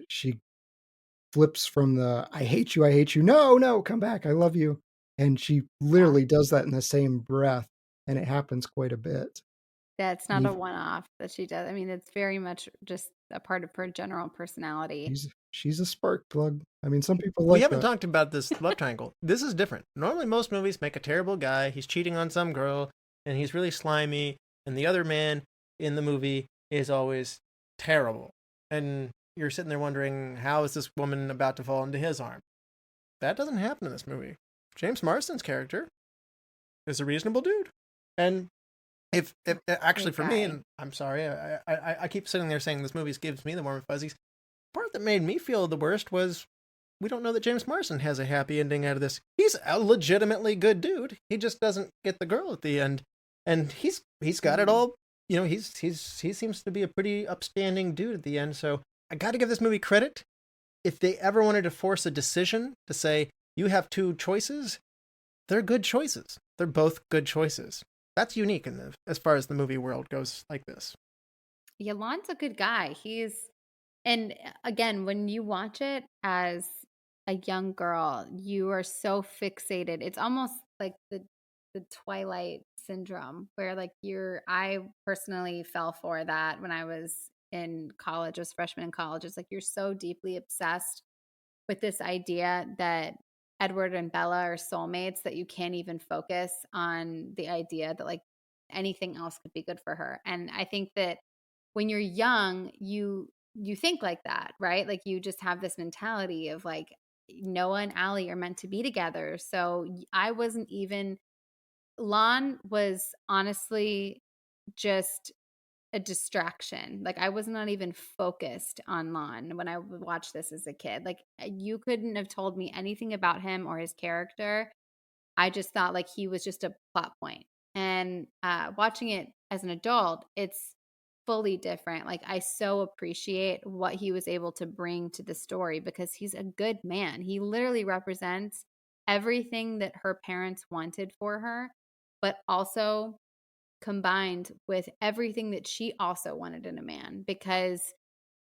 She flips from the I hate you, no, come back, I love you. And she literally does that in the same breath, and it happens quite a bit. That's not a one-off that she does. I mean, it's very much just a part of her general personality. She's a spark plug. I mean, some people We haven't talked about this love triangle. This is different. Normally, most movies make a terrible guy. He's cheating on some girl, and he's really slimy. And the other man in the movie is always terrible. And you're sitting there wondering, how is this woman about to fall into his arms? That doesn't happen in this movie. James Marsden's character is a reasonable dude. And if actually for me, and I'm sorry, I keep sitting there saying this movie gives me the warm fuzzies. The part that made me feel the worst was we don't know that James Marsden has a happy ending out of this. He's a legitimately good dude. He just doesn't get the girl at the end, and he's got it all. He seems to be a pretty upstanding dude at the end. So I got to give this movie credit. If they ever wanted to force a decision to say you have two choices, they're good choices. They're both good choices. That's unique as far as the movie world goes like this. Yeah, Lon's a good guy. And again, when you watch it as a young girl, you are so fixated. It's almost like the Twilight syndrome, where like I personally fell for that when I was in college, as freshman in college. It's like you're so deeply obsessed with this idea that Edward and Bella are soulmates that you can't even focus on the idea that like anything else could be good for her. And I think that when you're young, you think like that, right? Like you just have this mentality of like Noah and Allie are meant to be together. So I wasn't even, Lon was honestly just a distraction. Like I was not even focused on Lon when I watched this as a kid. Like you couldn't have told me anything about him or his character. I just thought like he was just a plot point. And watching it as an adult, it's fully different. Like I so appreciate what he was able to bring to the story because he's a good man. He literally represents everything that her parents wanted for her, but also combined with everything that she also wanted in a man, because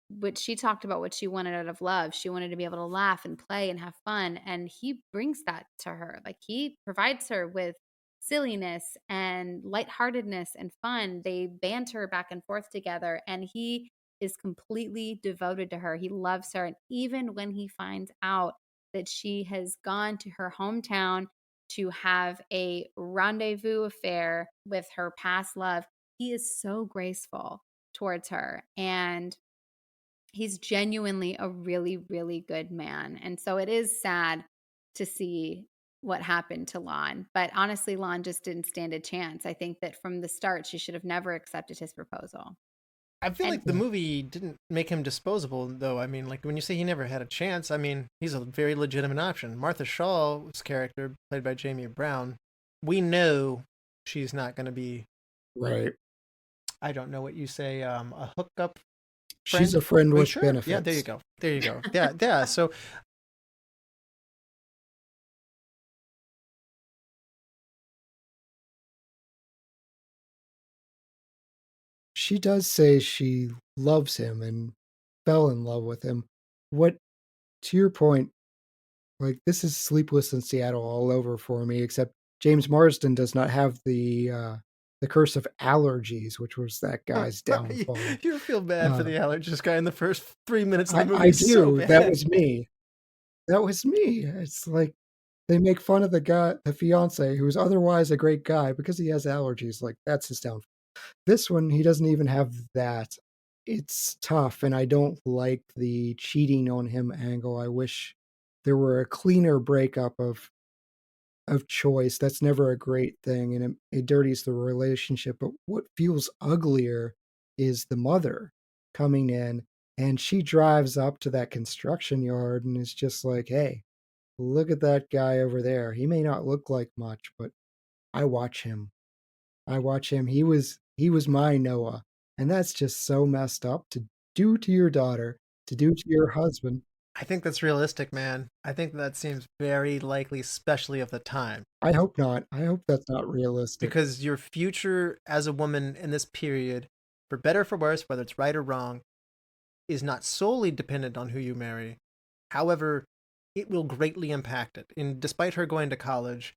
what she talked about, what she wanted out of love, she wanted to be able to laugh and play and have fun, and he brings that to her. Like he provides her with silliness and lightheartedness and fun. They banter back and forth together, and he is completely devoted to her. He loves her, and even when he finds out that she has gone to her hometown to have a rendezvous affair with her past love, he is so graceful towards her. And he's genuinely a really, really good man. And so it is sad to see what happened to Lon. But honestly, Lon just didn't stand a chance. I think that from the start, she should have never accepted his proposal. I feel And- like the movie didn't make him disposable, though. I mean, like when you say he never had a chance, I mean, he's a very legitimate option. Martha Shaw's character, played by Jamie Brown, we know she's not going to be, Right. I don't know what you say, a hookup. She's a friend Oh, with sure. benefits. Yeah, there you go. There you go. Yeah, yeah. So She does say she loves him and fell in love with him. What, to your point, like this is Sleepless in Seattle all over for me, except James Marsden does not have the curse of allergies, which was that guy's downfall. you feel bad for Uh, the allergist guy in the first 3 minutes of the movie. I It's so do. bad. That was me. That was me. It's like they make fun of the guy, the fiance, who's otherwise a great guy because he has allergies. Like that's his downfall. This one, he doesn't even have that. It's tough, and I don't like the cheating on him angle. I wish there were a cleaner breakup of choice. That's never a great thing, and it dirties the relationship. But what feels uglier is the mother coming in, and she drives up to that construction yard and is just like, "Hey, look at that guy over there. He may not look like much, but I watch him. I watch him. He was my Noah." And that's just so messed up to do to your daughter, to do to your husband. I think that's realistic, man. I think that seems very likely, especially of the time. I hope not. I hope that's not realistic. Because your future as a woman in this period, for better or for worse, whether it's right or wrong, is not solely dependent on who you marry. However, it will greatly impact it. And despite her going to college,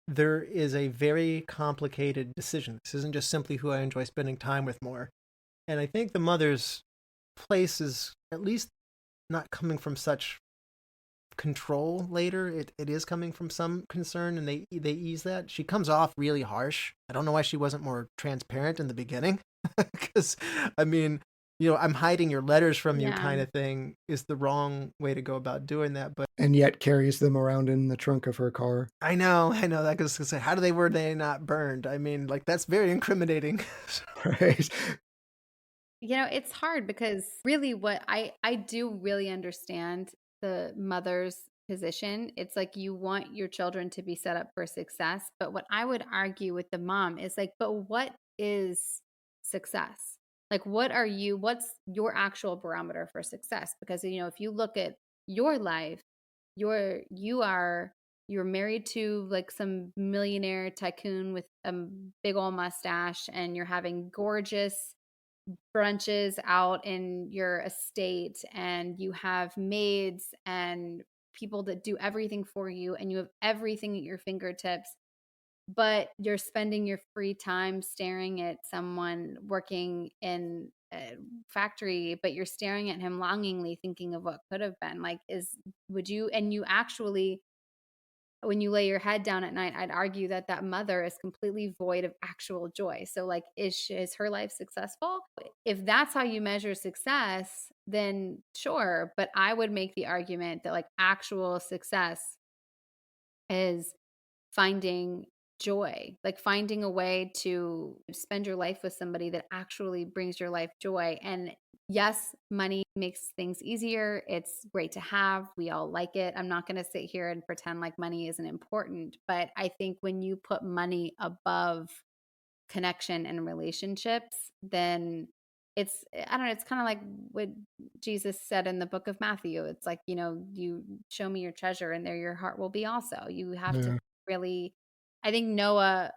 there is a very complicated decision. This isn't just simply who I enjoy spending time with more. And I think the mother's place is at least not coming from such control later. It is coming from some concern, and they ease that. She comes off really harsh. I don't know why she wasn't more transparent in the beginning. Because I mean, I'm hiding your letters from you Yeah. kind of thing is the wrong way to go about doing that. But And yet carries them around in the trunk of her car. I know that goes to say, how were they not burned? I mean, like that's very incriminating. Right. It's hard because really what I do really understand the mother's position. It's like you want your children to be set up for success. But what I would argue with the mom is like, but what is success? Like, what's your actual barometer for success? Because, if you look at your life, you're married to like some millionaire tycoon with a big old mustache, and you're having gorgeous brunches out in your estate, and you have maids and people that do everything for you, and you have everything at your fingertips, but you're spending your free time staring at someone working in a factory, but you're staring at him longingly thinking of what could have been. Like, and you actually, when you lay your head down at night, I'd argue that that mother is completely void of actual joy. So like, is her life successful? If that's how you measure success, then sure. But I would make the argument that like actual success is finding joy, like finding a way to spend your life with somebody that actually brings your life joy. And yes, money makes things easier. It's great to have. We all like it. I'm not going to sit here and pretend like money isn't important, but I think when you put money above connection and relationships, then I don't know, it's kind of like what Jesus said in the book of Matthew. It's like, you show me your treasure and there your heart will be also. You have to Yeah. really, I think Noah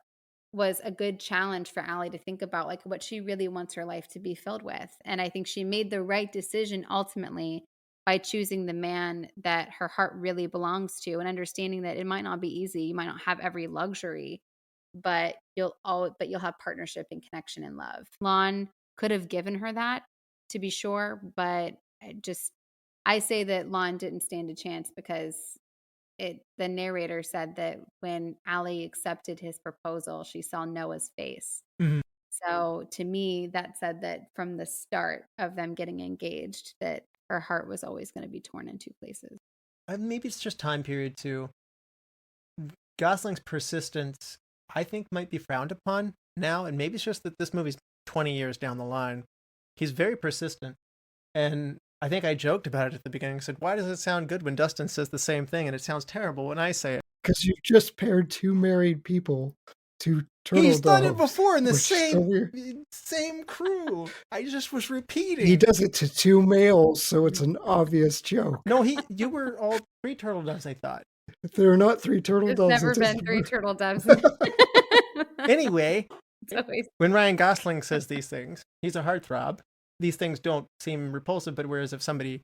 was a good challenge for Allie to think about like what she really wants her life to be filled with. And I think she made the right decision ultimately by choosing the man that her heart really belongs to, and understanding that it might not be easy. You might not have every luxury, but you'll have partnership and connection and love. Lon could have given her that, to be sure, but I say that Lon didn't stand a chance because the narrator said that when Allie accepted his proposal, she saw Noah's face. Mhm. so to me, that said that from the start of them getting engaged, that her heart was always going to be torn in two places. Maybe it's just time period too. Gosling's persistence, I think, might be frowned upon now, and maybe it's just that this movie's 20 years down the line. He's very persistent, and I think I joked about it at the beginning. I said, why does it sound good when Dustin says the same thing, and it sounds terrible when I say it? Because you just paired two married people to turtle He's done it doves, before in the which is so weird. same crew. I just was repeating. He does it to two males, so it's an obvious joke. No, you were all three turtle doves, I thought. If there are not three turtle There's doves, never it been doesn't three work. turtle doves. Anyway, It's always when Ryan Gosling says these things, he's a heartthrob. These things don't seem repulsive, but whereas if somebody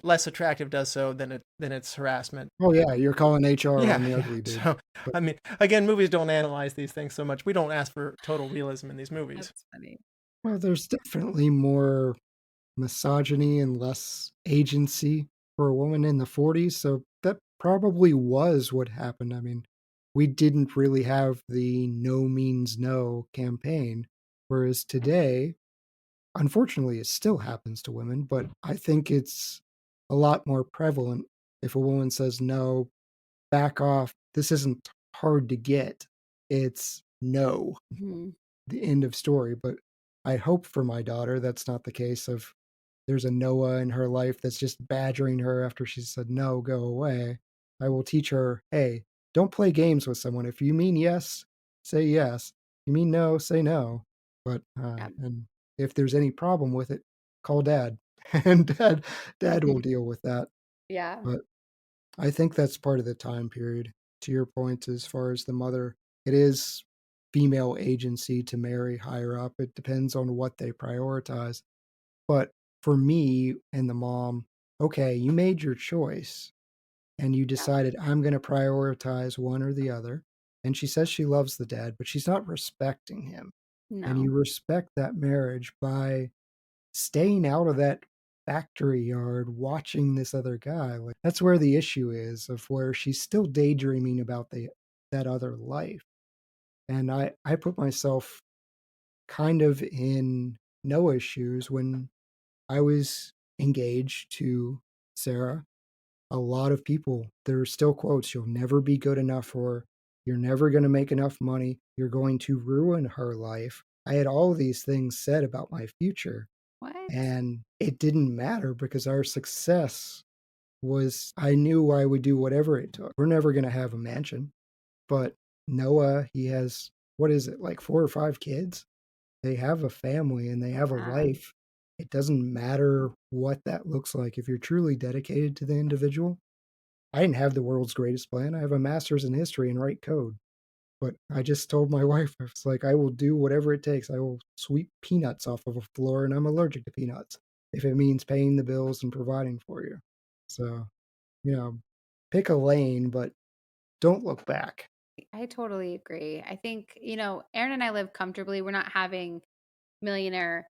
less attractive does so, then it's harassment. Oh yeah, you're calling HR on the ugly dude. So, I mean, again, movies don't analyze these things so much. We don't ask for total realism in these movies. that's funny. Well, there's definitely more misogyny and less agency for a woman in the 40s, so that probably was what happened. I mean, we didn't really have the no means no campaign, whereas today, unfortunately, it still happens to women, but I think it's a lot more prevalent if a woman says, no, back off, this isn't hard to get, it's no. Mhm. The end of story. But I hope for my daughter that's not the case. Of there's a Noah in her life that's just badgering her after she said no, go away. I will teach her, hey, don't play games with someone. If you mean yes, say yes. If you mean no, say no. But Yeah. and if there's any problem with it, call dad. And dad will deal with that. Yeah. But I think that's part of the time period. To your point, as far as the mother, it is female agency to marry higher up. It depends on what they prioritize. But for me and the mom, okay, you made your choice and you decided I'm going to prioritize one or the other. And she says she loves the dad, but she's not respecting him. And you No. respect that marriage by staying out of that factory yard watching this other guy. Like that's where the issue is, of where she's still daydreaming about that other life. And I put myself kind of in Noah's shoes when I was engaged to Sarah. A lot of people, there are still quotes, you'll never be good enough for her, you're never going to make enough money, you're going to ruin her life. I had all of these things said about my future. What? And it didn't matter because our success was, I knew I would do whatever it took. We're never going to have a mansion, but Noah, he has, what is it, like 4 or 5 kids? They have a family and they have a Wow. life. It doesn't matter what that looks like. If you're truly dedicated to the individual, I didn't have the world's greatest plan. I have a master's in history and write code. But I just told my wife, I was like, I will do whatever it takes. I will sweep peanuts off of a floor, and I'm allergic to peanuts if it means paying the bills and providing for you. So, pick a lane, but don't look back. I totally agree. I think, Aaron and I live comfortably. We're not having millionaire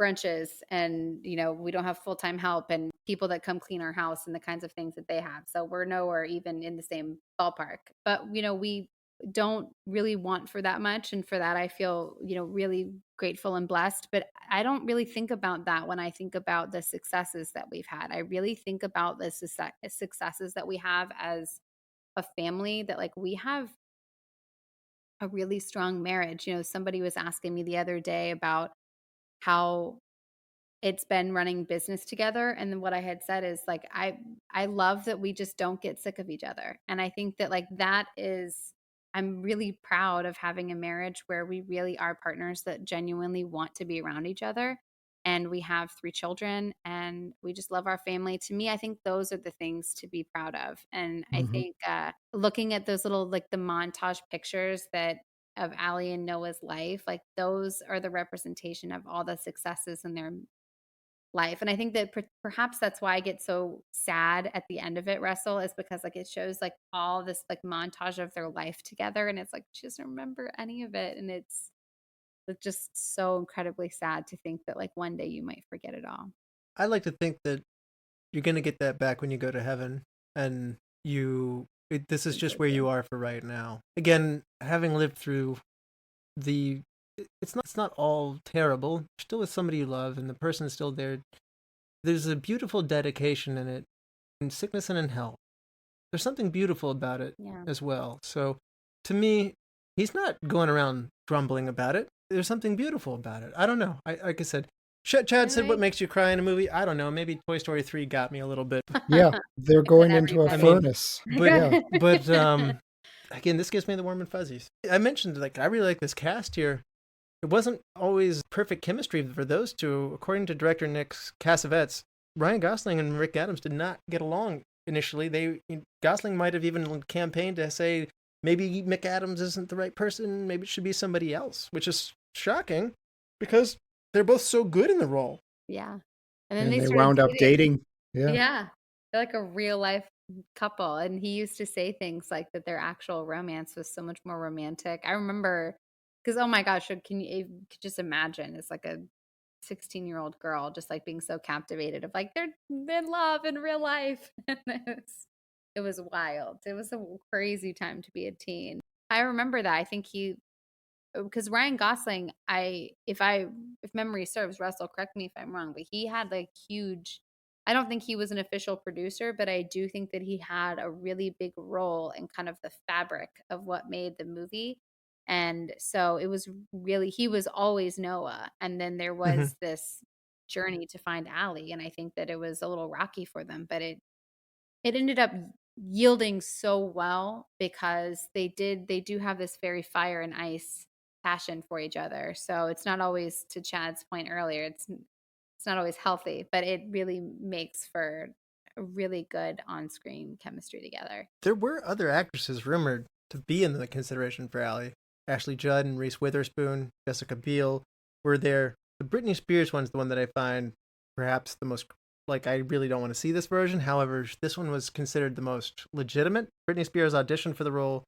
brunches and, we don't have full-time help and people that come clean our house and the kinds of things that they have. So we're nowhere even in the same ballpark. But, we don't really want for that much. And for that, I feel, really grateful and blessed. But I don't really think about that when I think about the successes that we've had. I really think about the successes that we have as a family, that like we have a really strong marriage. Somebody was asking me the other day about how it's been running business together. And then what I had said is like, I love that we just don't get sick of each other. And I think that like that is, I'm really proud of having a marriage where we really are partners that genuinely want to be around each other. And we have 3 children and we just love our family. To me, I think those are the things to be proud of. And I Mhm. think looking at those little, like the montage pictures that of Allie and Noah's life, like those are the representation of all the successes in their life. And I think that perhaps that's why I get so sad at the end of it, Russell, is because like it shows like all this like montage of their life together. And it's like, she doesn't remember any of it. And it's just so incredibly sad to think that like one day you might forget it all. I like to think that you're going to get that back when you go to heaven, and this is just where you are for right now. Again, having lived through the it's not all terrible. You're still with somebody you love, and the person is still there. There's a beautiful dedication in it, in sickness and in health. There's something beautiful about it Yeah. as well. So, to me, he's not going around grumbling about it. There's something beautiful about it. I don't know. Like I said, Chad said, "What makes you cry in a movie?" I don't know. Maybe Toy Story 3 got me a little bit. Yeah, they're going into a I mean, furnace. But Yeah. but again, this gives me the warm and fuzzies. I mentioned like I really like this cast here. It wasn't always perfect chemistry for those two. According to director Nick Cassavetes, Ryan Gosling and McAdams did not get along initially. Gosling might have even campaigned to say maybe McAdams isn't the right person. Maybe it should be somebody else, which is shocking because they're both so good in the role. Yeah. And they they started wound up dating. Yeah. Yeah. They're like a real life couple. And he used to say things like that their actual romance was so much more romantic. I remember because, oh my gosh, you could just imagine it's like a 16-year-old girl just like being so captivated of like they're in love in real life. It was wild. It was a crazy time to be a teen. I remember that. I think because Ryan Gosling, if memory serves, Russell, correct me if I'm wrong, but he had like huge. I don't think he was an official producer, but I do think that he had a really big role in kind of the fabric of what made the movie. And so it was really, he was always Noah. And then there was this journey to find Allie. And I think that it was a little rocky for them, but it ended up yielding so well because they do have this very fire and ice passion for each other. So it's not always, to Chad's point earlier, it's not always healthy, but it really makes for a really good on-screen chemistry together. There were other actresses rumored to be in the consideration for Allie. Ashley Judd and Reese Witherspoon, Jessica Biel were there. The Britney Spears one's the one that I find perhaps the most, like, I really don't want to see this version. However, this one was considered the most legitimate. Britney Spears auditioned for the role.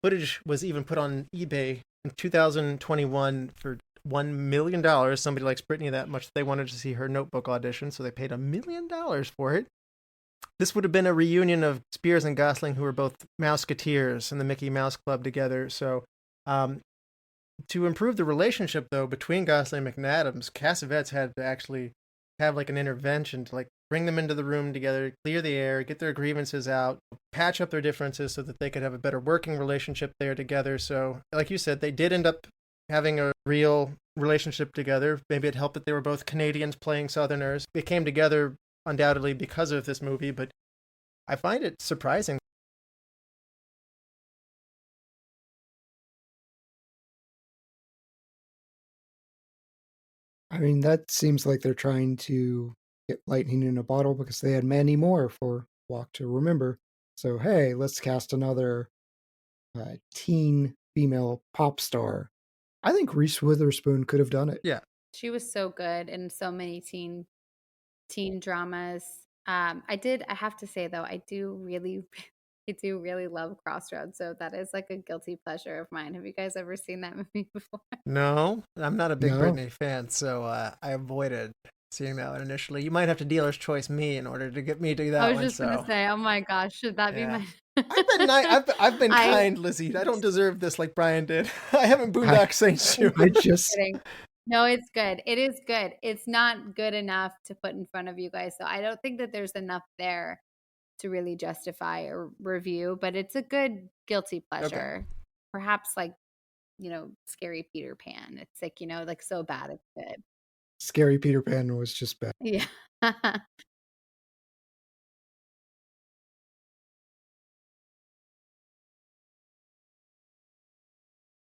Footage was even put on eBay in 2021 for $1 million. Somebody likes Britney that much. They wanted to see her Notebook audition, so they paid $1 million for it. This would have been a reunion of Spears and Gosling, who were both Mouseketeers in the Mickey Mouse Club together. So, to improve the relationship, though, between Gosling and McAdams, Cassavetes had to actually have like an intervention to like bring them into the room together, clear the air, get their grievances out, patch up their differences so that they could have a better working relationship there together. So, like you said, they did end up having a real relationship together. Maybe it helped that they were both Canadians playing Southerners. They came together undoubtedly because of this movie, but I find it surprising. I mean, that seems like they're trying to get lightning in a bottle because they had many more for Walk to Remember. So, hey, let's cast another teen female pop star. I think Reese Witherspoon could have done it. Yeah. She was so good in so many teen dramas. I have to say though, I do really love Crossroads. So that is like a guilty pleasure of mine. Have you guys ever seen that movie before? No, I'm not a big No. Britney fan, so I avoided seeing that one initially. You might have to dealer's choice me in order to get me to that I was one. just gonna say, oh my gosh, should that be Yeah. my? I've been kind, Lizzy. I don't deserve this like Brian did. I haven't Boondock Saints you. I just Kidding. No, it's good. It is good. It's not good enough to put in front of you guys. So I don't think that there's enough there to really justify a review, but it's a good guilty pleasure. Perhaps like, Scary Peter Pan. It's like, like so bad it's good. Scary Peter Pan was just bad. Yeah.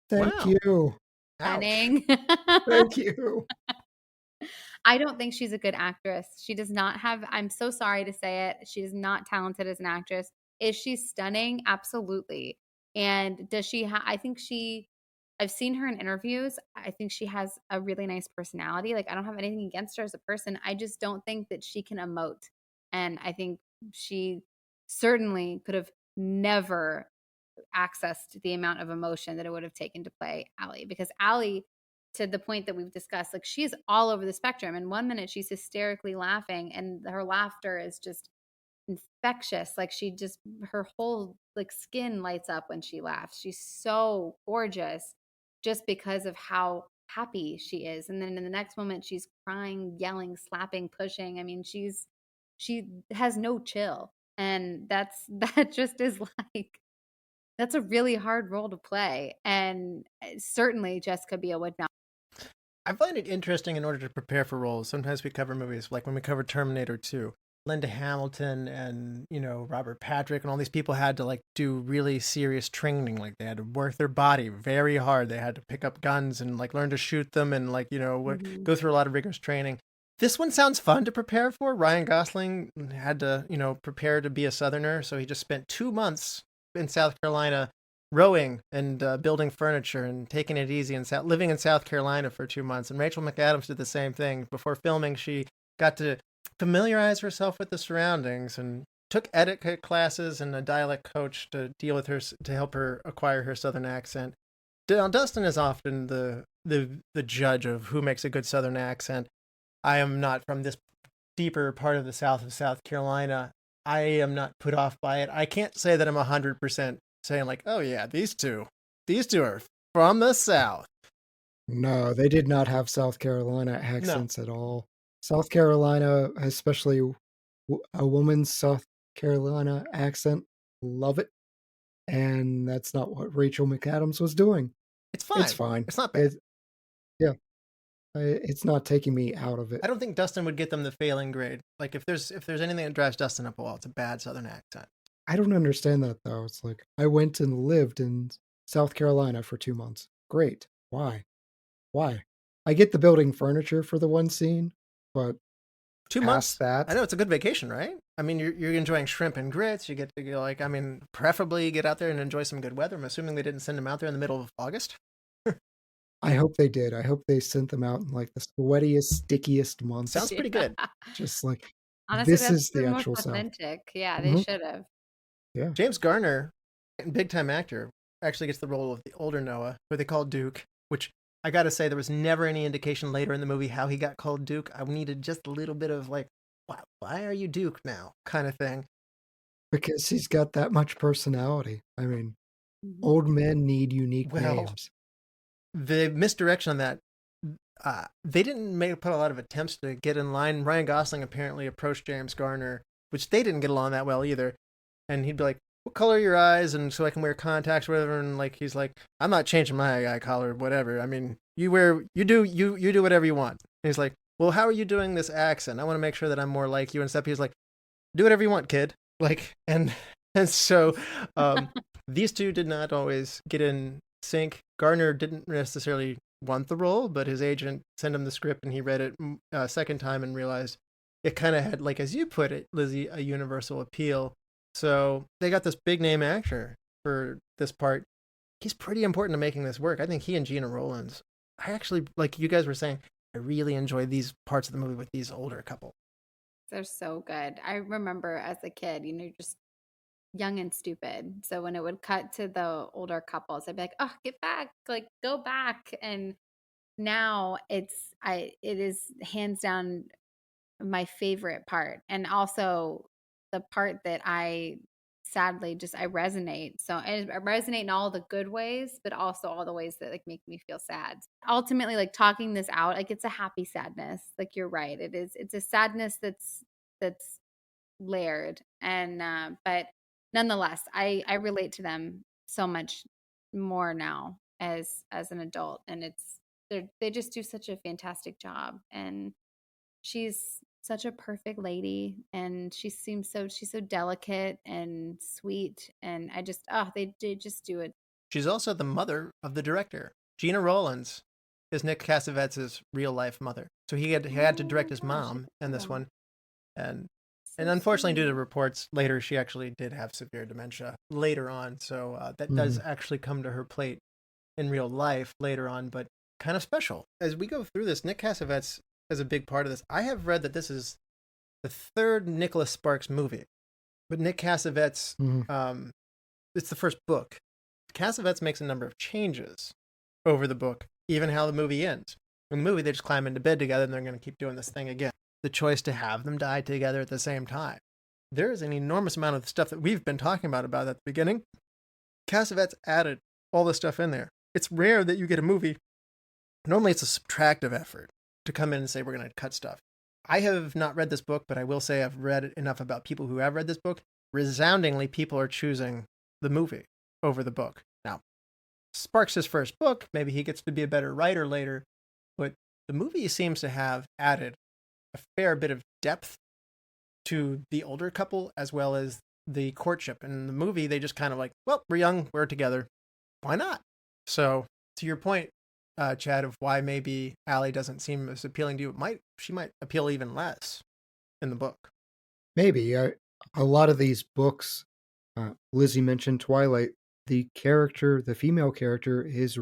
Thank Wow. you. Ouch. Stunning. Thank you. I don't think she's a good actress. She does not have, I'm so sorry to say it, she is not talented as an actress. Is she stunning? Absolutely. And does she I think I've seen her in interviews. I think she has a really nice personality. Like, I don't have anything against her as a person. I just don't think that she can emote. And I think she certainly could have never accessed the amount of emotion that it would have taken to play Allie, because Allie, to the point that we've discussed, like, she's all over the spectrum. And 1 minute she's hysterically laughing and her laughter is just infectious. Like, her whole like skin lights up when she laughs. She's so gorgeous just because of how happy she is. And then in the next moment, she's crying, yelling, slapping, pushing. I mean, she has no chill. And that just is like, that's a really hard role to play. And certainly Jessica Biel would not. I find it interesting in order to prepare for roles. Sometimes we cover movies, like when we covered Terminator 2. Linda Hamilton and, Robert Patrick and all these people had to do really serious training. Like they had to work their body very hard. They had to pick up guns and learn to shoot them and go through a lot of rigorous training. This one sounds fun to prepare for. Ryan Gosling had to, prepare to be a Southerner. So he just spent 2 months in South Carolina rowing and building furniture and taking it easy and living in South Carolina for 2 months. And Rachel McAdams did the same thing. Before filming, she got to familiarize herself with the surroundings and took etiquette classes and a dialect coach to deal with her, to help her acquire her Southern accent. Dustin is often the judge of who makes a good Southern accent. I am not from this deeper part of the South of South Carolina. I am not put off by it. I can't say that I'm 100% saying oh yeah, these two are from the South. No, they did not have South Carolina accents at all. South Carolina, especially a woman's South Carolina accent, love it. And that's not what Rachel McAdams was doing. It's fine. It's fine. It's not bad. It's not taking me out of it. I don't think Dustin would get them the failing grade. If there's anything that drives Dustin up a wall, it's a bad Southern accent. I don't understand that though. It's I went and lived in South Carolina for 2 months. Great. Why? I get the building furniture for the one scene, but 2 months. That, I know it's a good vacation, right? I mean, you're enjoying shrimp and grits. You get to go preferably get out there and enjoy some good weather. I'm assuming they didn't send them out there in the middle of August. I hope they did. I hope they sent them out in the sweatiest, stickiest months. Sounds pretty good. Just honestly, this that's is the most actual authentic. South. Yeah, they should have. Yeah. James Garner, big time actor, actually gets the role of the older Noah, who they call Duke, which I got to say, there was never any indication later in the movie how he got called Duke. I needed just a little bit of why are you Duke now kind of thing. Because he's got that much personality. I mean, old men need unique names. The misdirection on that, they didn't put a lot of attempts to get in line. Ryan Gosling apparently approached James Garner, which they didn't get along that well either. And he'd be like, what color are your eyes? And so I can wear contacts or whatever. And he's like, I'm not changing my eye color, whatever. I mean, you do whatever you want. And he's like, well, how are you doing this accent? I want to make sure that I'm more like you and stuff. He's like, do whatever you want, kid. And so these two did not always get in sync. Garner didn't necessarily want the role, but his agent sent him the script and he read it a second time and realized it kind of had, as you put it, Lizzie, a universal appeal. So they got this big name actor for this part. He's pretty important to making this work. I think he and Gena Rowlands, I actually, like you guys were saying, I really enjoy these parts of the movie with these older couple. They're so good. I remember as a kid, just young and stupid. So when it would cut to the older couples, I'd be like, oh, get back, go back. And now it is hands down my favorite part. And also the part that I sadly I resonate. So I resonate in all the good ways, but also all the ways that make me feel sad. Ultimately, talking this out, it's a happy sadness. You're right. It's a sadness that's layered. And but nonetheless, I relate to them so much more now as an adult. And they just do such a fantastic job. And she's such a perfect lady, and she's so delicate and sweet, and they just do it. She's also the mother of the director. Gena Rowlands is Nick Cassavetes' real life mother, so he had to direct his mom in this one, and unfortunately, due to reports later, she actually did have severe dementia later on, so that does actually come to her plate in real life later on, but kind of special. As we go through this, Nick Cassavetes is a big part of this. I have read that this is the third Nicholas Sparks movie, but Nick Cassavetes, it's the first book. Cassavetes makes a number of changes over the book, even how the movie ends. In the movie, they just climb into bed together and they're going to keep doing this thing again. The choice to have them die together at the same time. There is an enormous amount of stuff that we've been talking about at the beginning. Cassavetes added all this stuff in there. It's rare that you get a movie normally it's a subtractive effort to come in and say, we're going to cut stuff. I have not read this book, but I will say I've read enough about people who have read this book. Resoundingly, people are choosing the movie over the book. Now, Sparks' his first book. Maybe he gets to be a better writer later. But the movie seems to have added a fair bit of depth to the older couple as well as the courtship. And in the movie, they just kind of like, well, we're young, we're together. Why not? So to your point, Chad, of why maybe Allie doesn't seem as appealing to you, she might appeal even less in the book. Maybe. A lot of these books, Lizzie mentioned Twilight, the female character is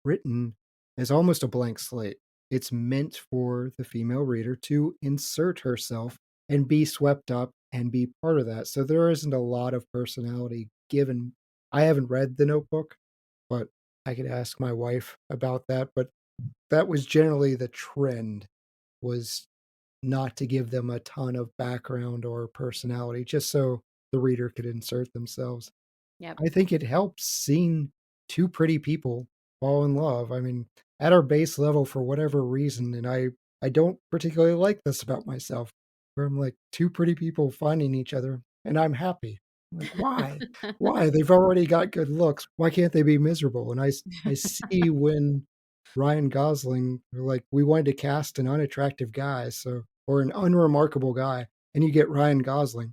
written as almost a blank slate. It's meant for the female reader to insert herself and be swept up and be part of that. So there isn't a lot of personality given. I haven't read The Notebook, but I could ask my wife about that. But that was generally the trend, was not to give them a ton of background or personality, just so the reader could insert themselves. Yep. I think it helps seeing two pretty people fall in love. I mean, at our base level, for whatever reason, and I don't particularly like this about myself, where I'm like, two pretty people finding each other, and I'm happy. Like, why? Why? They've already got good looks. Why can't they be miserable? And I see when Ryan Gosling, like, we wanted to cast an unattractive guy, or an unremarkable guy, and you get Ryan Gosling.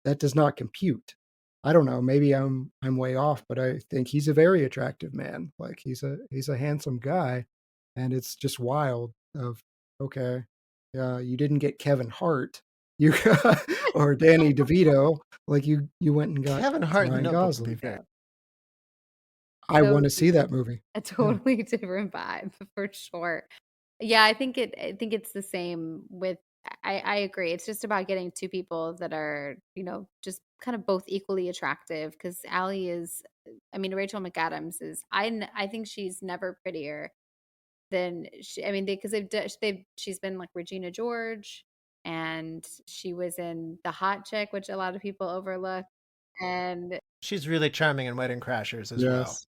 That does not compute. I don't know. Maybe I'm way off, but I think he's a very attractive man. Like, he's a handsome guy, and it's just wild. Okay, you didn't get Kevin Hart, you got, or Danny DeVito. Like, you went and got Kevin Hart in The Ryan Notebook, to be Gosling. fair. I want to Totally see that movie. a totally different vibe for sure. Yeah, I think it's the same with. I agree. It's just about getting two people that are, just kind of both equally attractive. Because Allie is, I mean, Rachel McAdams is. I think she's never prettier than she. I mean, because she's been like Regina George, and she was in The Hot Chick, which a lot of people overlook. And She's really charming in Wedding Crashers as well. Yes.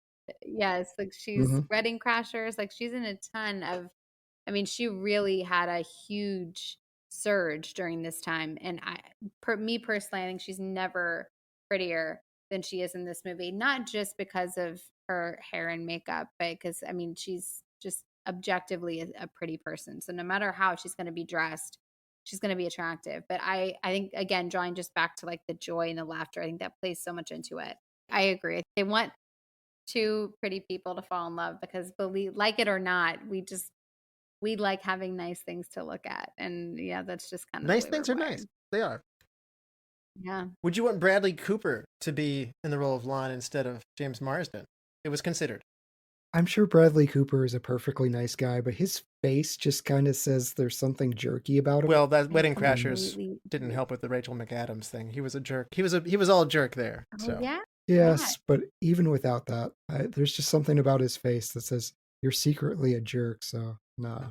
yes, like she's Mhm. Wedding Crashers. Like she's in a ton of. I mean, she really had a huge surge during this time, and me personally, I think she's never prettier than she is in this movie. Not just because of her hair and makeup, but because I mean, she's just objectively a pretty person. So no matter how she's going to be dressed, she's going to be attractive. But I think, again, drawing just back to like the joy and the laughter, I think that plays so much into it. I agree. They want two pretty people to fall in love because, believe like it or not, we like having nice things to look at. And yeah, that's just kind of Nice the way things we're are wired. nice. They are. Yeah. Would you want Bradley Cooper to be in the role of Lon instead of James Marsden? It was considered. I'm sure Bradley Cooper is a perfectly nice guy, but his face just kind of says there's something jerky about him. Well, that I Wedding Crashers completely didn't agree. help with the Rachel McAdams thing. He was a jerk. He was all jerk there. Oh, So yeah. Yes, but even without that, there's just something about his face that says you're secretly a jerk. So nah.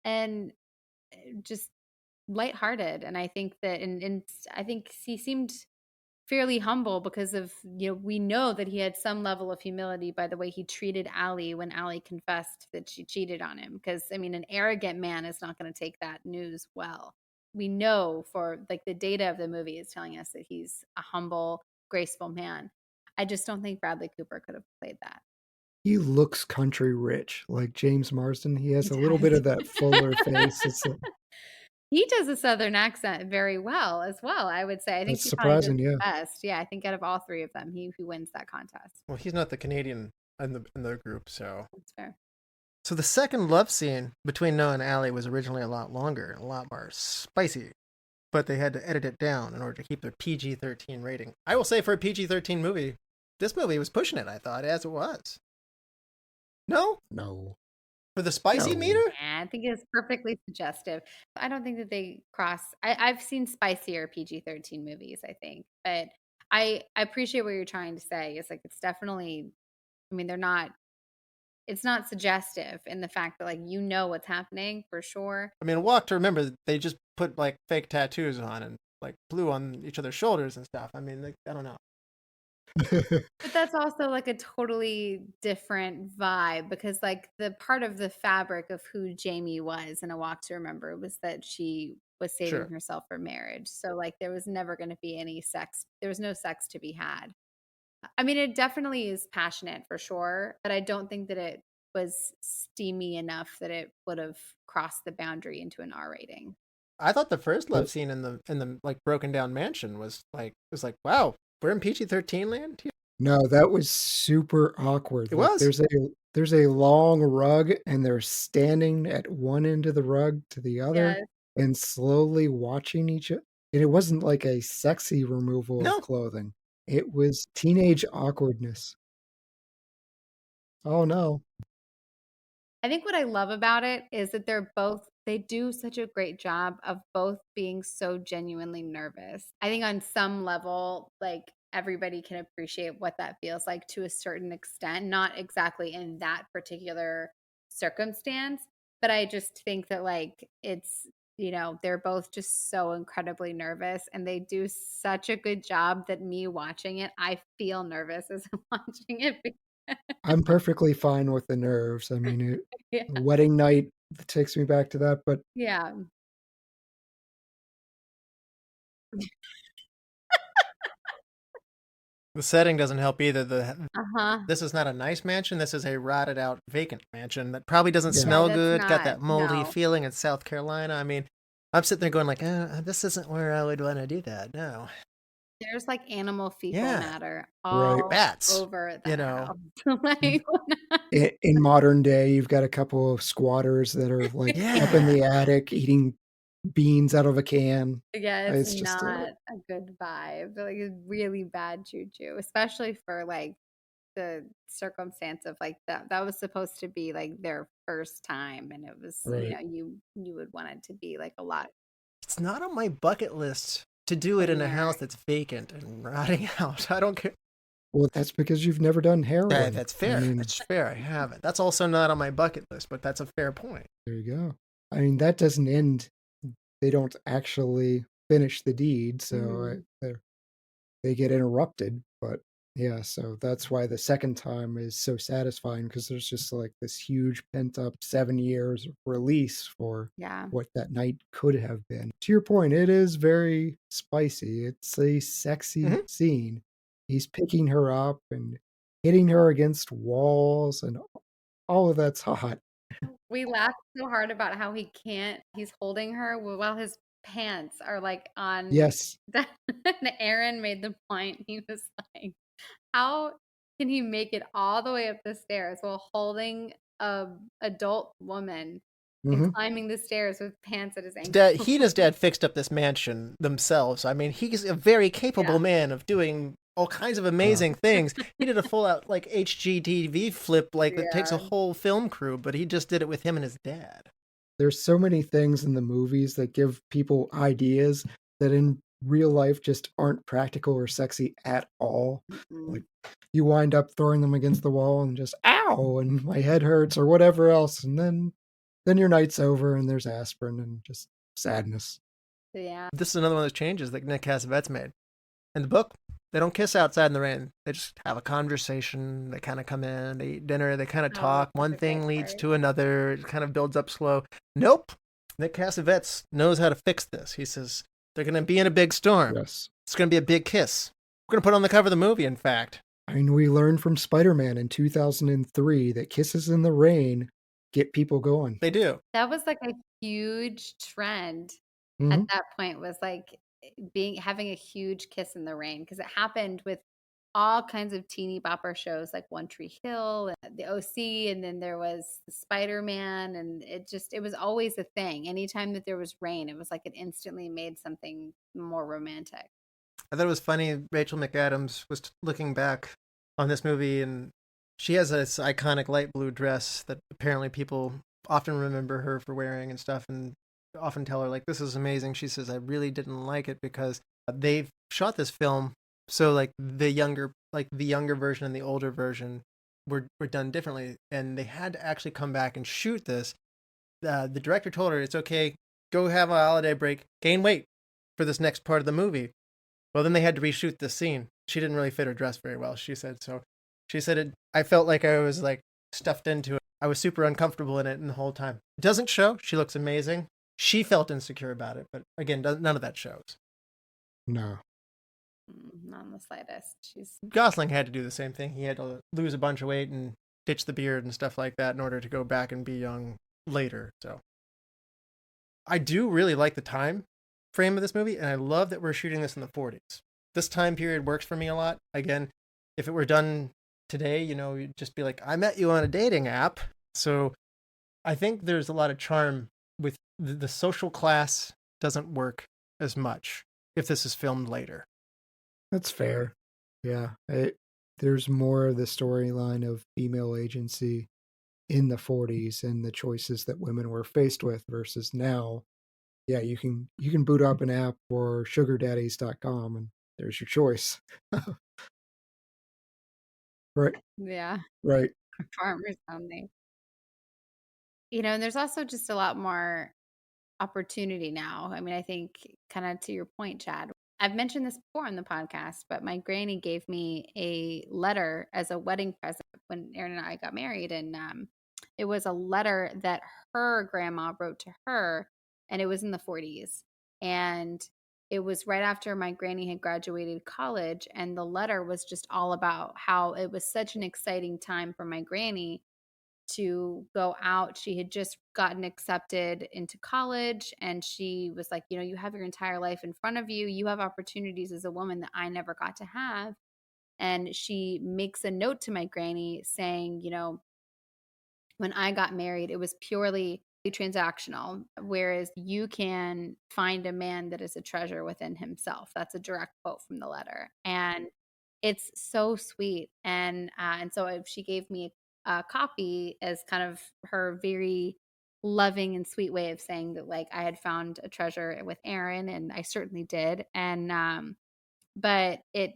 And just lighthearted. And I think that, and I think he seemed fairly humble because of, we know that he had some level of humility by the way he treated Allie when Allie confessed that she cheated on him. Because, I mean, an arrogant man is not going to take that news well. We know, for like the data of the movie is telling us that he's a humble, graceful man. I just don't think Bradley Cooper could have played that. He looks country rich, like James Marsden. He has He a little bit does. of that fuller face. He does a Southern accent very well as well, I would say. I think That's he probably does surprising, the yeah. best. Yeah, I think out of all three of them, he wins that contest. well, he's not the Canadian in the group. So That's fair. so the second love scene between Noah and Allie was originally a lot longer and a lot more spicy, but they had to edit it down in order to keep their PG-13 rating. I will say, for a PG-13 movie, this movie was pushing it. I thought, as it was. No, No. for the spicy No. meter. Yeah, I think it's perfectly suggestive. I don't think that they cross. I've seen spicier PG-13 movies, I think, but I appreciate what you're trying to say. It's like, it's definitely, I mean, they're not, it's not suggestive in the fact that like you know what's happening for sure. I mean, Walk to Remember, they just put like fake tattoos on and like blew on each other's shoulders and stuff. I mean, like, I don't know. But that's also like a totally different vibe because like the part of the fabric of who Jamie was in A Walk to Remember was that she was saving Sure. herself for marriage. So like there was never going to be any sex. There was no sex to be had. I mean, it definitely is passionate for sure, but I don't think that it was steamy enough that it would have crossed the boundary into an R rating. I thought the first love scene in the like broken down mansion was like wow, we're in PG-13 land here. No, that was super awkward. It Like, was. there's a long rug, and they're standing at one end of the rug to the other, Yes. and slowly watching each other. And it wasn't like a sexy removal No. of clothing. It was teenage awkwardness. Oh no. I think what I love about it is that they do such a great job of both being so genuinely nervous. I think on some level, like everybody can appreciate what that feels like to a certain extent, not exactly in that particular circumstance, but I just think that like it's, they're both just so incredibly nervous and they do such a good job that me watching it, I feel nervous as I'm watching it. I'm perfectly fine with the nerves. I mean, Yeah. wedding night takes me back to that, but Yeah. The setting doesn't help either. Uh-huh. This is not a nice mansion. This is a rotted out vacant mansion that probably doesn't Yeah. smell that's good. Got not- that moldy no. feeling in South Carolina. I mean, I'm sitting there going like, this isn't where I would want to do that. No. There's like animal fecal Yeah. matter Right. all Bats, over the you know. house. Like, in modern day, you've got a couple of squatters that are like up in the attic eating beans out of a can. yeah, It's it's just not a good vibe. Like it's really bad juju, especially for like the circumstance of like that was supposed to be like their first time and it was Right. you would want it to be like a lot. It's not on my bucket list to do it in a Cleaner. house that's vacant and rotting out. I don't care. Well, that's because you've never done heroin. That's fair. I mean, That's fair. I haven't. That's also not on my bucket list, but that's a fair point. there you go. I mean, that doesn't end. They don't actually finish the deed, so Mhm. they get interrupted. But yeah, so that's why the second time is so satisfying because there's just like this huge pent up 7 years of release for Yeah. what that night could have been. To your point, it is very spicy. It's a sexy Mhm. scene. He's picking her up and hitting her against walls, and all of that's hot. We laughed so hard about how he's holding her while his pants are like on. Yes. And Aaron made the point. He was like, how can he make it all the way up the stairs while holding a adult woman and Mhm. climbing the stairs with pants at his ankles? He and his dad fixed up this mansion themselves. I mean, he's a very capable Yeah. man of doing all kinds of amazing things. He did a full out like HGTV flip like that takes a Yeah. whole film crew, but he just did it with him and his dad. There's so many things in the movies that give people ideas that in real life just aren't practical or sexy at all. Mm-mm. Like you wind up throwing them against the wall and just ow and my head hurts or whatever else, and then your night's over and there's aspirin and just sadness. Yeah. This is another one of those changes that Nick Cassavetes made. In the book, they don't kiss outside in the rain. They just have a conversation. They kind of come in, they eat dinner, they kind of Oh, talk. that's One a thing great leads part. to another. It kind of builds up slow. Nope. Nick Cassavetes knows how to fix this. He says, they're going to be in a big storm. Yes. It's going to be a big kiss. We're going to put it on the cover of the movie, in fact. I mean, we learned from Spider-Man in 2003 that kisses in the rain get people going. They do. That was like a huge trend Mhm. at that point was like having a huge kiss in the rain because it happened with all kinds of teeny bopper shows like One Tree Hill and the OC and then there was Spider-Man and it was always a thing. Anytime that there was rain, it was like it instantly made something more romantic. I thought it was funny. Rachel McAdams was looking back on this movie, and she has this iconic light blue dress that apparently people often remember her for wearing and stuff, and often tell her, like, this is amazing. She says, I really didn't like it because they've shot this film so, like, the younger version and the older version were done differently, and they had to actually come back and shoot this. The director told her, it's okay, go have a holiday break, gain weight for this next part of the movie. Well, then they had to reshoot this scene. She didn't really fit her dress very well, she said. So she said, I felt like I was like stuffed into it. I was super uncomfortable in it the whole time. It doesn't show. She looks amazing. She felt insecure about it, but again, none of that shows. No. Not in the slightest. Gosling had to do the same thing. He had to lose a bunch of weight and ditch the beard and stuff like that in order to go back and be young later. So I do really like the time frame of this movie, and I love that we're shooting this in the 40s. This time period works for me a lot. Again, if it were done today, you'd just be like, I met you on a dating app. So I think there's a lot of charm with the social class doesn't work as much if this is filmed later. That's fair. Yeah. There's more of the storyline of female agency in the 40s and the choices that women were faced with versus now. Yeah, you can boot up an app for sugardaddies.com and there's your choice. Right. Yeah. Right. Farmers only. And there's also just a lot more opportunity now. I mean, I think kind of to your point, Chad, I've mentioned this before on the podcast, but my granny gave me a letter as a wedding present when Aaron and I got married. And it was a letter that her grandma wrote to her, and it was in the 40s. And it was right after my granny had graduated college. And the letter was just all about how it was such an exciting time for my granny to go out. She had just gotten accepted into college, and she was like, you have your entire life in front of you. You have opportunities as a woman that I never got to have. And she makes a note to my granny saying, when I got married, it was purely transactional, whereas you can find a man that is a treasure within himself. That's a direct quote from the letter. And it's so sweet. And so if she gave me a copy as kind of her very loving and sweet way of saying that, like, I had found a treasure with Aaron, and I certainly did. And but it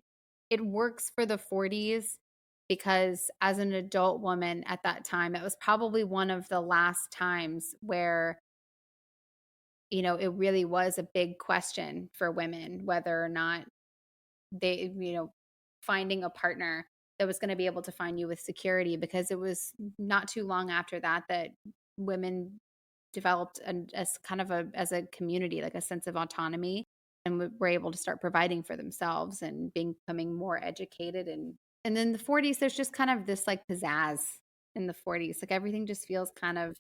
works for the 40s because as an adult woman at that time, it was probably one of the last times where it really was a big question for women whether or not they finding a partner that was going to be able to find you with security, because it was not too long after that women developed as kind of as a community, like a sense of autonomy, and were able to start providing for themselves and becoming more educated. And then the 40s, there's just kind of this like pizzazz in the 40s. Like everything just feels kind of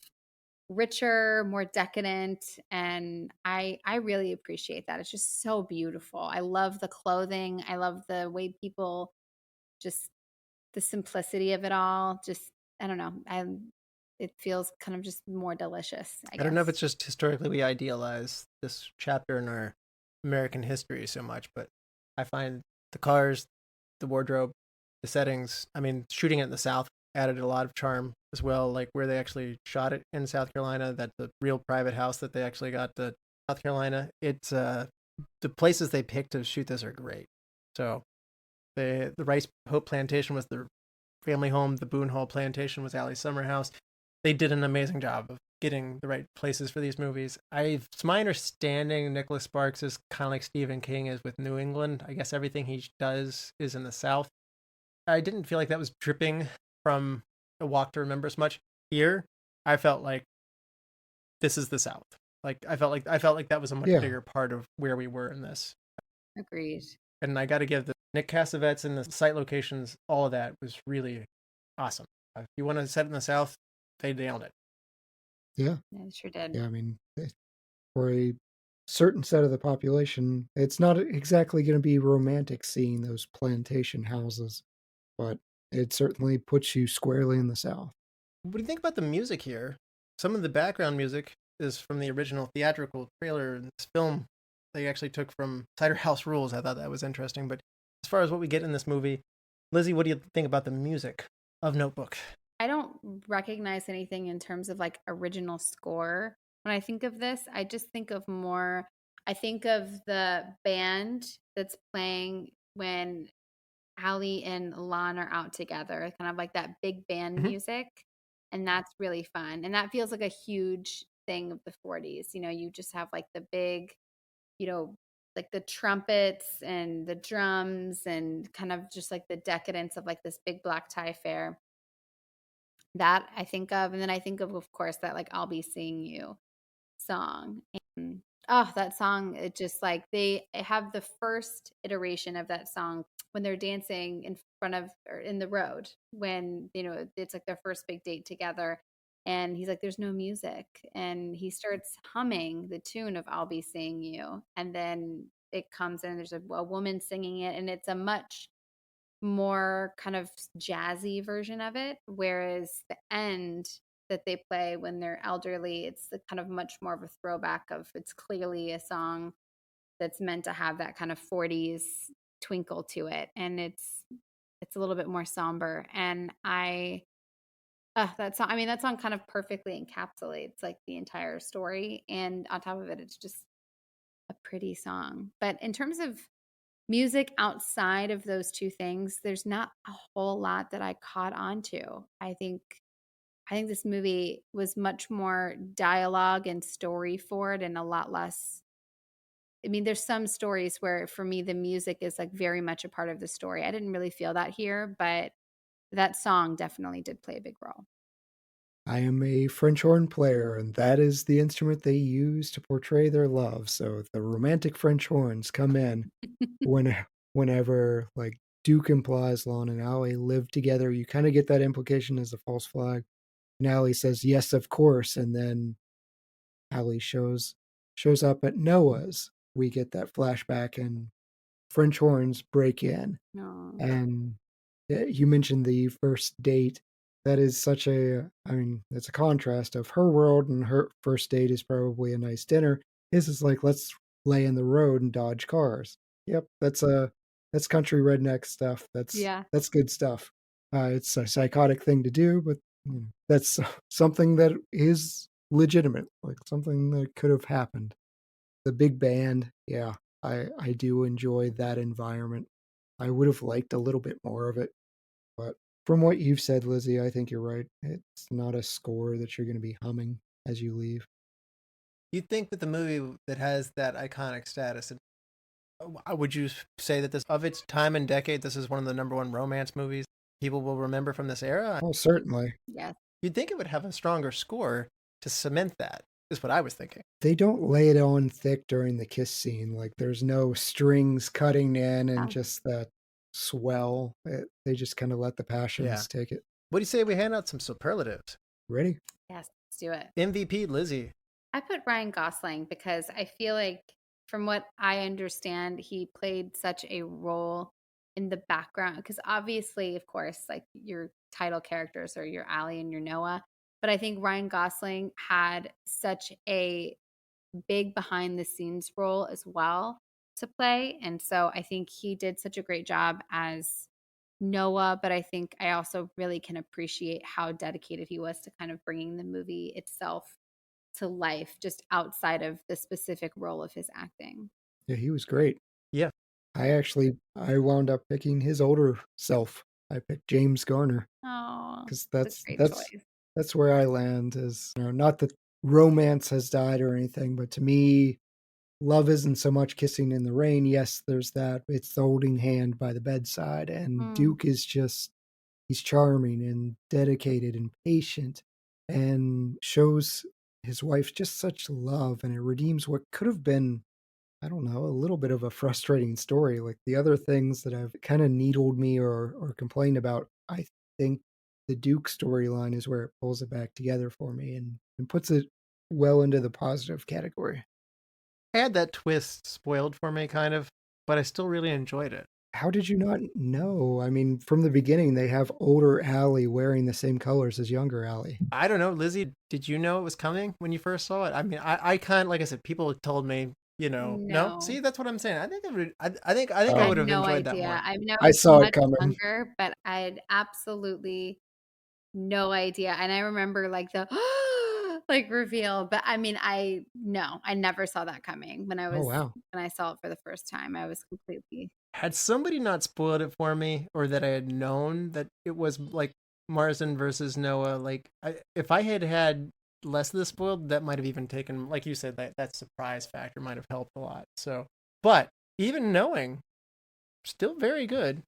richer, more decadent, and I really appreciate that. It's just so beautiful. I love the clothing. I love the way people just the simplicity of it all. Just I don't know. It feels kind of just more delicious, I guess. I don't know if it's just historically we idealize this chapter in our American history so much, but I find the cars, the wardrobe, the settings, I mean, shooting it in the South added a lot of charm as well, like where they actually shot it in South Carolina, that the real private house that they actually got to South Carolina. It's the places they picked to shoot this are great. So the Rice Hope Plantation was the family home, the Boone Hall Plantation was Allie's summer house. They did an amazing job of getting the right places for these movies. It's my understanding Nicholas Sparks is kind of like Stephen King is with New England. I guess everything he does is in the South. I didn't feel like that was dripping from A Walk to Remember as much. Here, I felt like this is the South. Like I felt like that was a much bigger part of where we were in this. Agreed. And I got to give the Nick Cassavetes and the site locations, all of that was really awesome. If you want to set it in the South, they nailed it. Yeah. Yeah, sure did. Yeah, I mean, for a certain set of the population, it's not exactly going to be romantic seeing those plantation houses, but it certainly puts you squarely in the South. What do you think about the music here? Some of the background music is from the original theatrical trailer in this film they actually took from Cider House Rules. I thought that was interesting. But as far as what we get in this movie, Lizzy, what do you think about the music of Notebook? I don't recognize anything in terms of like original score. When I think of this, I just think of I think of the band that's playing when Allie and Lon are out together, kind of like that big band Mhm. music. And that's really fun. And that feels like a huge thing of the 40s. You know, you just have like the big, you know, like the trumpets and the drums and kind of just like the decadence of like this big black tie fair. That I think of. And then I think of course, that like I'll Be Seeing You song. And oh, that song, it just like they have the first iteration of that song when they're dancing in front of or in the road when, you know, it's like their first big date together. And he's like, there's no music. And he starts humming the tune of I'll Be Seeing You. And then it comes in, there's a woman singing it, and it's a much more kind of jazzy version of it. Whereas the end that they play when they're elderly, it's the kind of much more of a throwback of it's clearly a song that's meant to have that kind of 40s twinkle to it. And it's a little bit more somber. And that song, I mean, that song kind of perfectly encapsulates like the entire story. And on top of it, it's just a pretty song. But in terms of music outside of those two things, there's not a whole lot that I caught on to. I think this movie was much more dialogue and story forward and a lot less. I mean, there's some stories where for me the music is like very much a part of the story. I didn't really feel that here, but that song definitely did play a big role. I am a French horn player, and that is the instrument they use to portray their love. So the romantic French horns come in when whenever like Duke implies Lon and Allie live together. You kind of get that implication as a false flag. And Allie says, "Yes, of course," and then Allie shows up at Noah's. We get that flashback, and French horns break in. No. And you mentioned the first date. That is such a, I mean, it's a contrast of her world, and her first date is probably a nice dinner. His is like, let's lay in the road and dodge cars. Yep, that's country redneck stuff. Yeah. That's good stuff. It's a psychotic thing to do, but that's something that is legitimate, like something that could have happened. The big band, yeah, I do enjoy that environment. I would have liked a little bit more of it, but from what you've said, Lizzie, I think you're right. It's not a score that you're going to be humming as you leave. You'd think with the movie that has that iconic status, would you say that this, of its time and decade, this is one of the number one romance movies people will remember from this era? Oh, certainly. Yes. You'd think it would have a stronger score to cement that, is what I was thinking. They don't lay it on thick during the kiss scene. Like there's no strings cutting in and Yeah. just that swell. They just kind of let the passions take it. What do you say we hand out some superlatives? Ready? Yes. Let's do it. MVP, Lizzie. I put Ryan Gosling because I feel like, from what I understand, he played such a role in the background. Because obviously, of course, like your title characters are your Allie and your Noah. But I think Ryan Gosling had such a big behind the scenes role as well to play. And so I think he did such a great job as Noah. But I think I also really can appreciate how dedicated he was to kind of bringing the movie itself to life just outside of the specific role of his acting. Yeah, he was great. Yeah. I wound up picking his older self. I picked James Garner Oh, because that's a great choice. that's where I land. Is not that romance has died or anything, but to me, love isn't so much kissing in the rain. Yes, there's that. It's the holding hand by the bedside, and Mm. Duke is just he's charming and dedicated and patient, and shows his wife just such love, and it redeems what could have been, I don't know, a little bit of a frustrating story. Like the other things that have kind of needled me or complained about, I think the Duke storyline is where it pulls it back together for me and puts it well into the positive category. I had that twist spoiled for me, kind of, but I still really enjoyed it. How did you not know? I mean, from the beginning, they have older Allie wearing the same colors as younger Allie. I don't know, Lizzie, did you know it was coming when you first saw it? I mean, I kind of, like I said, people told me, no. No. See, that's what I'm saying. I think I think I I had would have no enjoyed that idea. more. I mean, I I was saw it much coming. younger, but I had absolutely no idea. And I remember like the like reveal, but I mean, I never saw that coming when Oh, wow. when I saw it for the first time. I was completely had somebody not spoiled it for me, or that I had known that it was like Marsden versus Noah, like if I had had less of this spoiled, that might have even taken, like you said, that surprise factor might have helped a lot. So, but even knowing, still very good.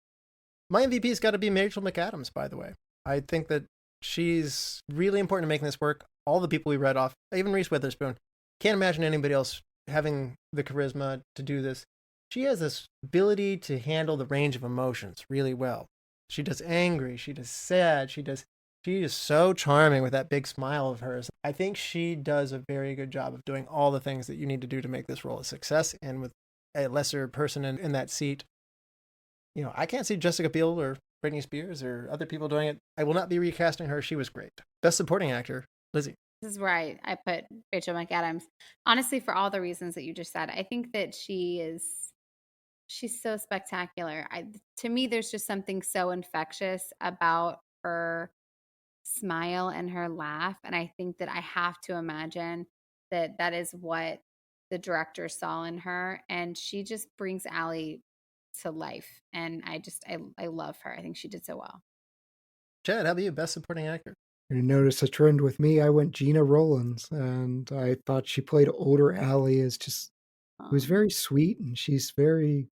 My MVP's got to be Rachel McAdams, by the way. I think that she's really important to making this work. All the people we read off, even Reese Witherspoon, can't imagine anybody else having the charisma to do this. She has this ability to handle the range of emotions really well. She does angry, she does sad, she is so charming with that big smile of hers. I think she does a very good job of doing all the things that you need to do to make this role a success. And with a lesser person in that seat, I can't see Jessica Biel or Britney Spears or other people doing it. I will not be recasting her. She was great. Best supporting actor, Lizzy. This is where I put Rachel McAdams. Honestly, for all the reasons that you just said, I think that she's so spectacular. To me, there's just something so infectious about her smile and her laugh. And I think that I have to imagine that is what the director saw in her. And she just brings Allie to life. And I love her. I think she did so well. Chad, how about you? Best supporting actor? You notice a trend with me. I went Gena Rowlands, and I thought she played older Allie as just, it was very sweet, and she's very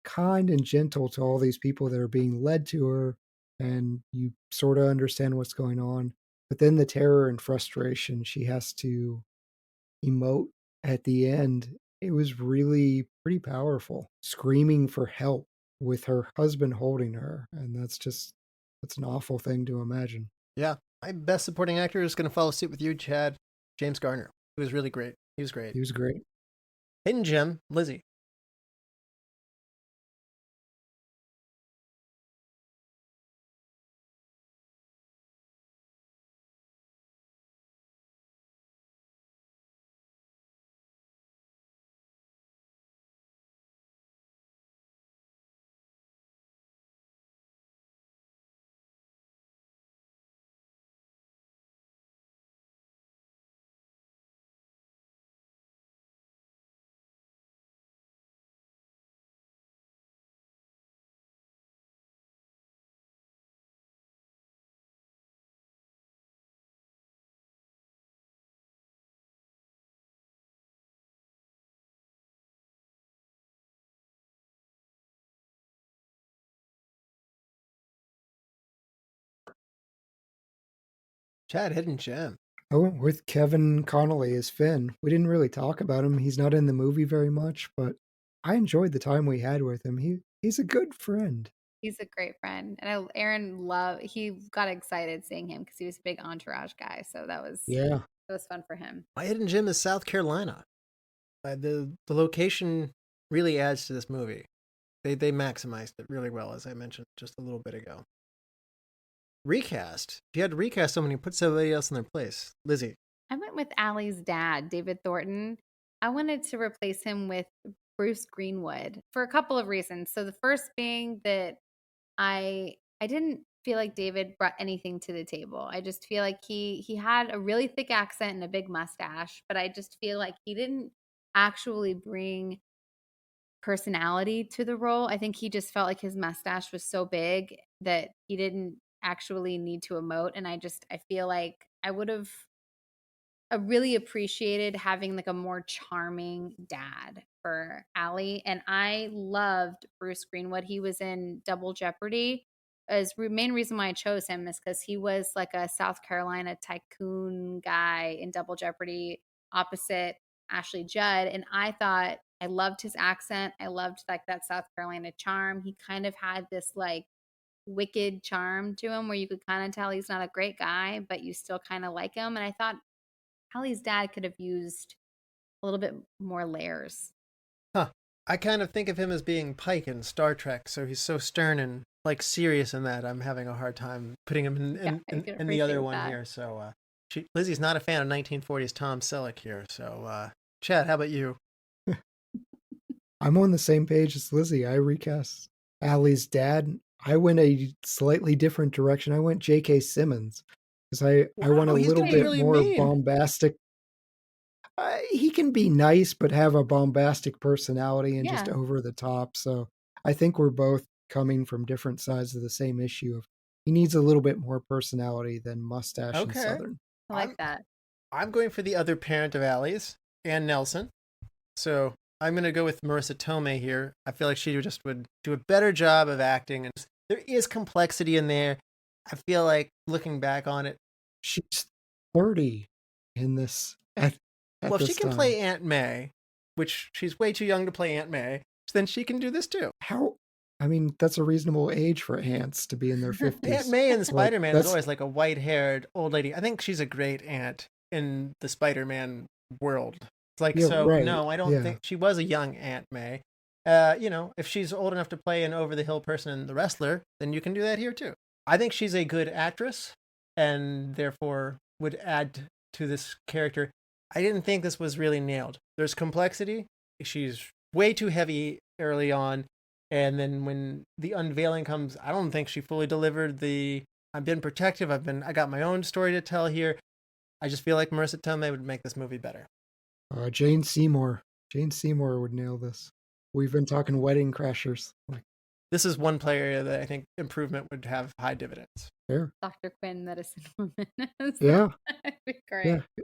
kind and gentle to all these people that are being led to her, and you sort of understand what's going on. But then the terror and frustration she has to emote at the end, it was really pretty powerful. Screaming for help with her husband holding her, and that's an awful thing to imagine. Yeah. My best supporting actor is going to follow suit with you, Chad. James Garner. He was really great. He was great. He was great. Hidden gem, Lizzy. Chad, hidden gem. I went with Kevin Connolly as Finn. We didn't really talk about him. He's not in the movie very much, but I enjoyed the time we had with him. He's a good friend. He's a great friend. And he got excited seeing him because he was a big Entourage guy. So that was fun for him. My hidden gem is South Carolina. The location really adds to this movie. They maximized it really well, as I mentioned just a little bit ago. Recast. If you had to recast someone, you put somebody else in their place. Lizzy. I went with Allie's dad, David Thornton. I wanted to replace him with Bruce Greenwood for a couple of reasons. So the first being that I didn't feel like David brought anything to the table. I just feel like he had a really thick accent and a big mustache, but I just feel like he didn't actually bring personality to the role. I think he just felt like his mustache was so big that he didn't actually need to emote. And I feel like I would have really appreciated having like a more charming dad for Allie. And I loved Bruce Greenwood. He was in Double Jeopardy. Main reason why I chose him is because he was like a South Carolina tycoon guy in Double Jeopardy opposite Ashley Judd. And I loved his accent. I loved like that South Carolina charm. He kind of had this like wicked charm to him where you could kind of tell he's not a great guy, but you still kind of like him. And I thought Allie's dad could have used a little bit more layers. Huh. I kind of think of him as being Pike in Star Trek, so he's so stern and like serious in that. I'm having a hard time putting him in the other one here. So Lizzy's not a fan of 1940s Tom Selleck here. So Chad, how about you? I'm on the same page as Lizzy. I recast Allie's dad. I went a slightly different direction. I went J.K. Simmons because I want a little bit really more mean. bombastic. He can be nice, but have a bombastic personality and just over the top. So I think we're both coming from different sides of the same issue of he needs a little bit more personality than Mustache and Okay. Southern. I like I'm- that. I'm going for the other parent of Allie's, Ann Nelson. So I'm going to go with Marissa Tomei here. I feel like she just would do a better job of acting. And there is complexity in there. I feel like looking back on it, She's 30 in this at well, if she this can time. play Aunt May, which she's way too young to play Aunt May, then she can do this too. How? I mean, that's a reasonable age for ants to be in their 50s. Aunt May in Spider-Man is that's- always like a white-haired old lady. I think she's a great aunt in the Spider-Man world. It's like, Yeah, so right, no, I don't yeah. think she was a young Aunt May. If she's old enough to play an over-the-hill person in The Wrestler, then you can do that here too. I think she's a good actress and therefore would add to this character. I didn't think this was really nailed. There's complexity. She's way too heavy early on. And then when the unveiling comes, I don't think she fully delivered I've been protective. I got my own story to tell here. I just feel like Marissa Tomei would make this movie better. Jane Seymour. Jane Seymour would nail this. We've been talking Wedding Crashers. Like, This is one player that I think improvement would have high dividends. fair. Dr. Quinn, Medicine Woman. Yeah. That'd be great. Yeah.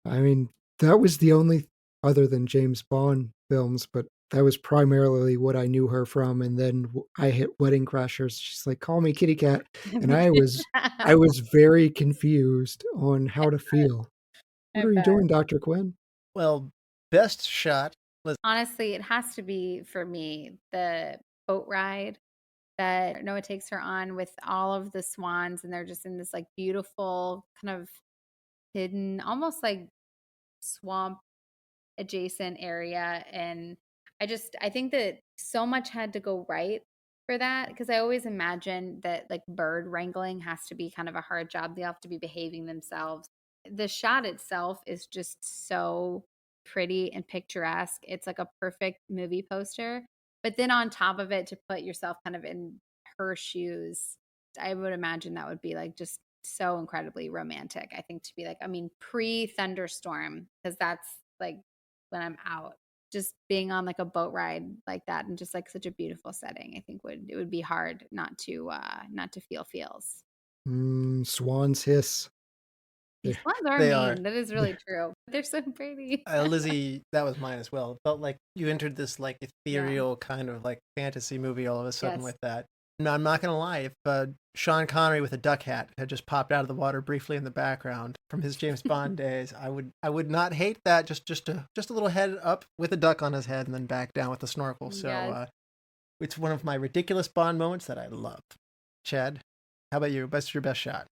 I mean, that was the only other than James Bond films, but that was primarily what I knew her from. And then I hit Wedding Crashers. She's like, "Call me Kitty Cat," and I was very confused on how to feel. What I are you bet. doing, Dr. Quinn? Well, best shot. Honestly, it has to be for me the boat ride that Noah takes her on with all of the swans, and they're just in this like beautiful kind of hidden, almost like swamp adjacent area. And I think that so much had to go right for that, because I always imagine that like bird wrangling has to be kind of a hard job. They have to be behaving themselves. The shot itself is just so pretty and picturesque. It's like a perfect movie poster. But then on top of it, to put yourself kind of in her shoes, I would imagine that would be like just so incredibly romantic. I think to be like, I mean, pre-thunderstorm, because that's like when I'm out, just being on like a boat ride like that and just like such a beautiful setting, I think it would be hard not to feel feels. Swans hiss. These ones are They mean. are. That is really true. They're so pretty. Lizzie, that was mine as well. It felt like you entered this like ethereal kind of like fantasy movie all of a sudden Yes. with that. No, I'm not gonna lie. If Sean Connery with a duck hat had just popped out of the water briefly in the background from his James Bond days, I would not hate that. Just a little head up with a duck on his head and then back down with the snorkel. So Yes. it's one of my ridiculous Bond moments that I love. Chad, how about you? What's your best shot?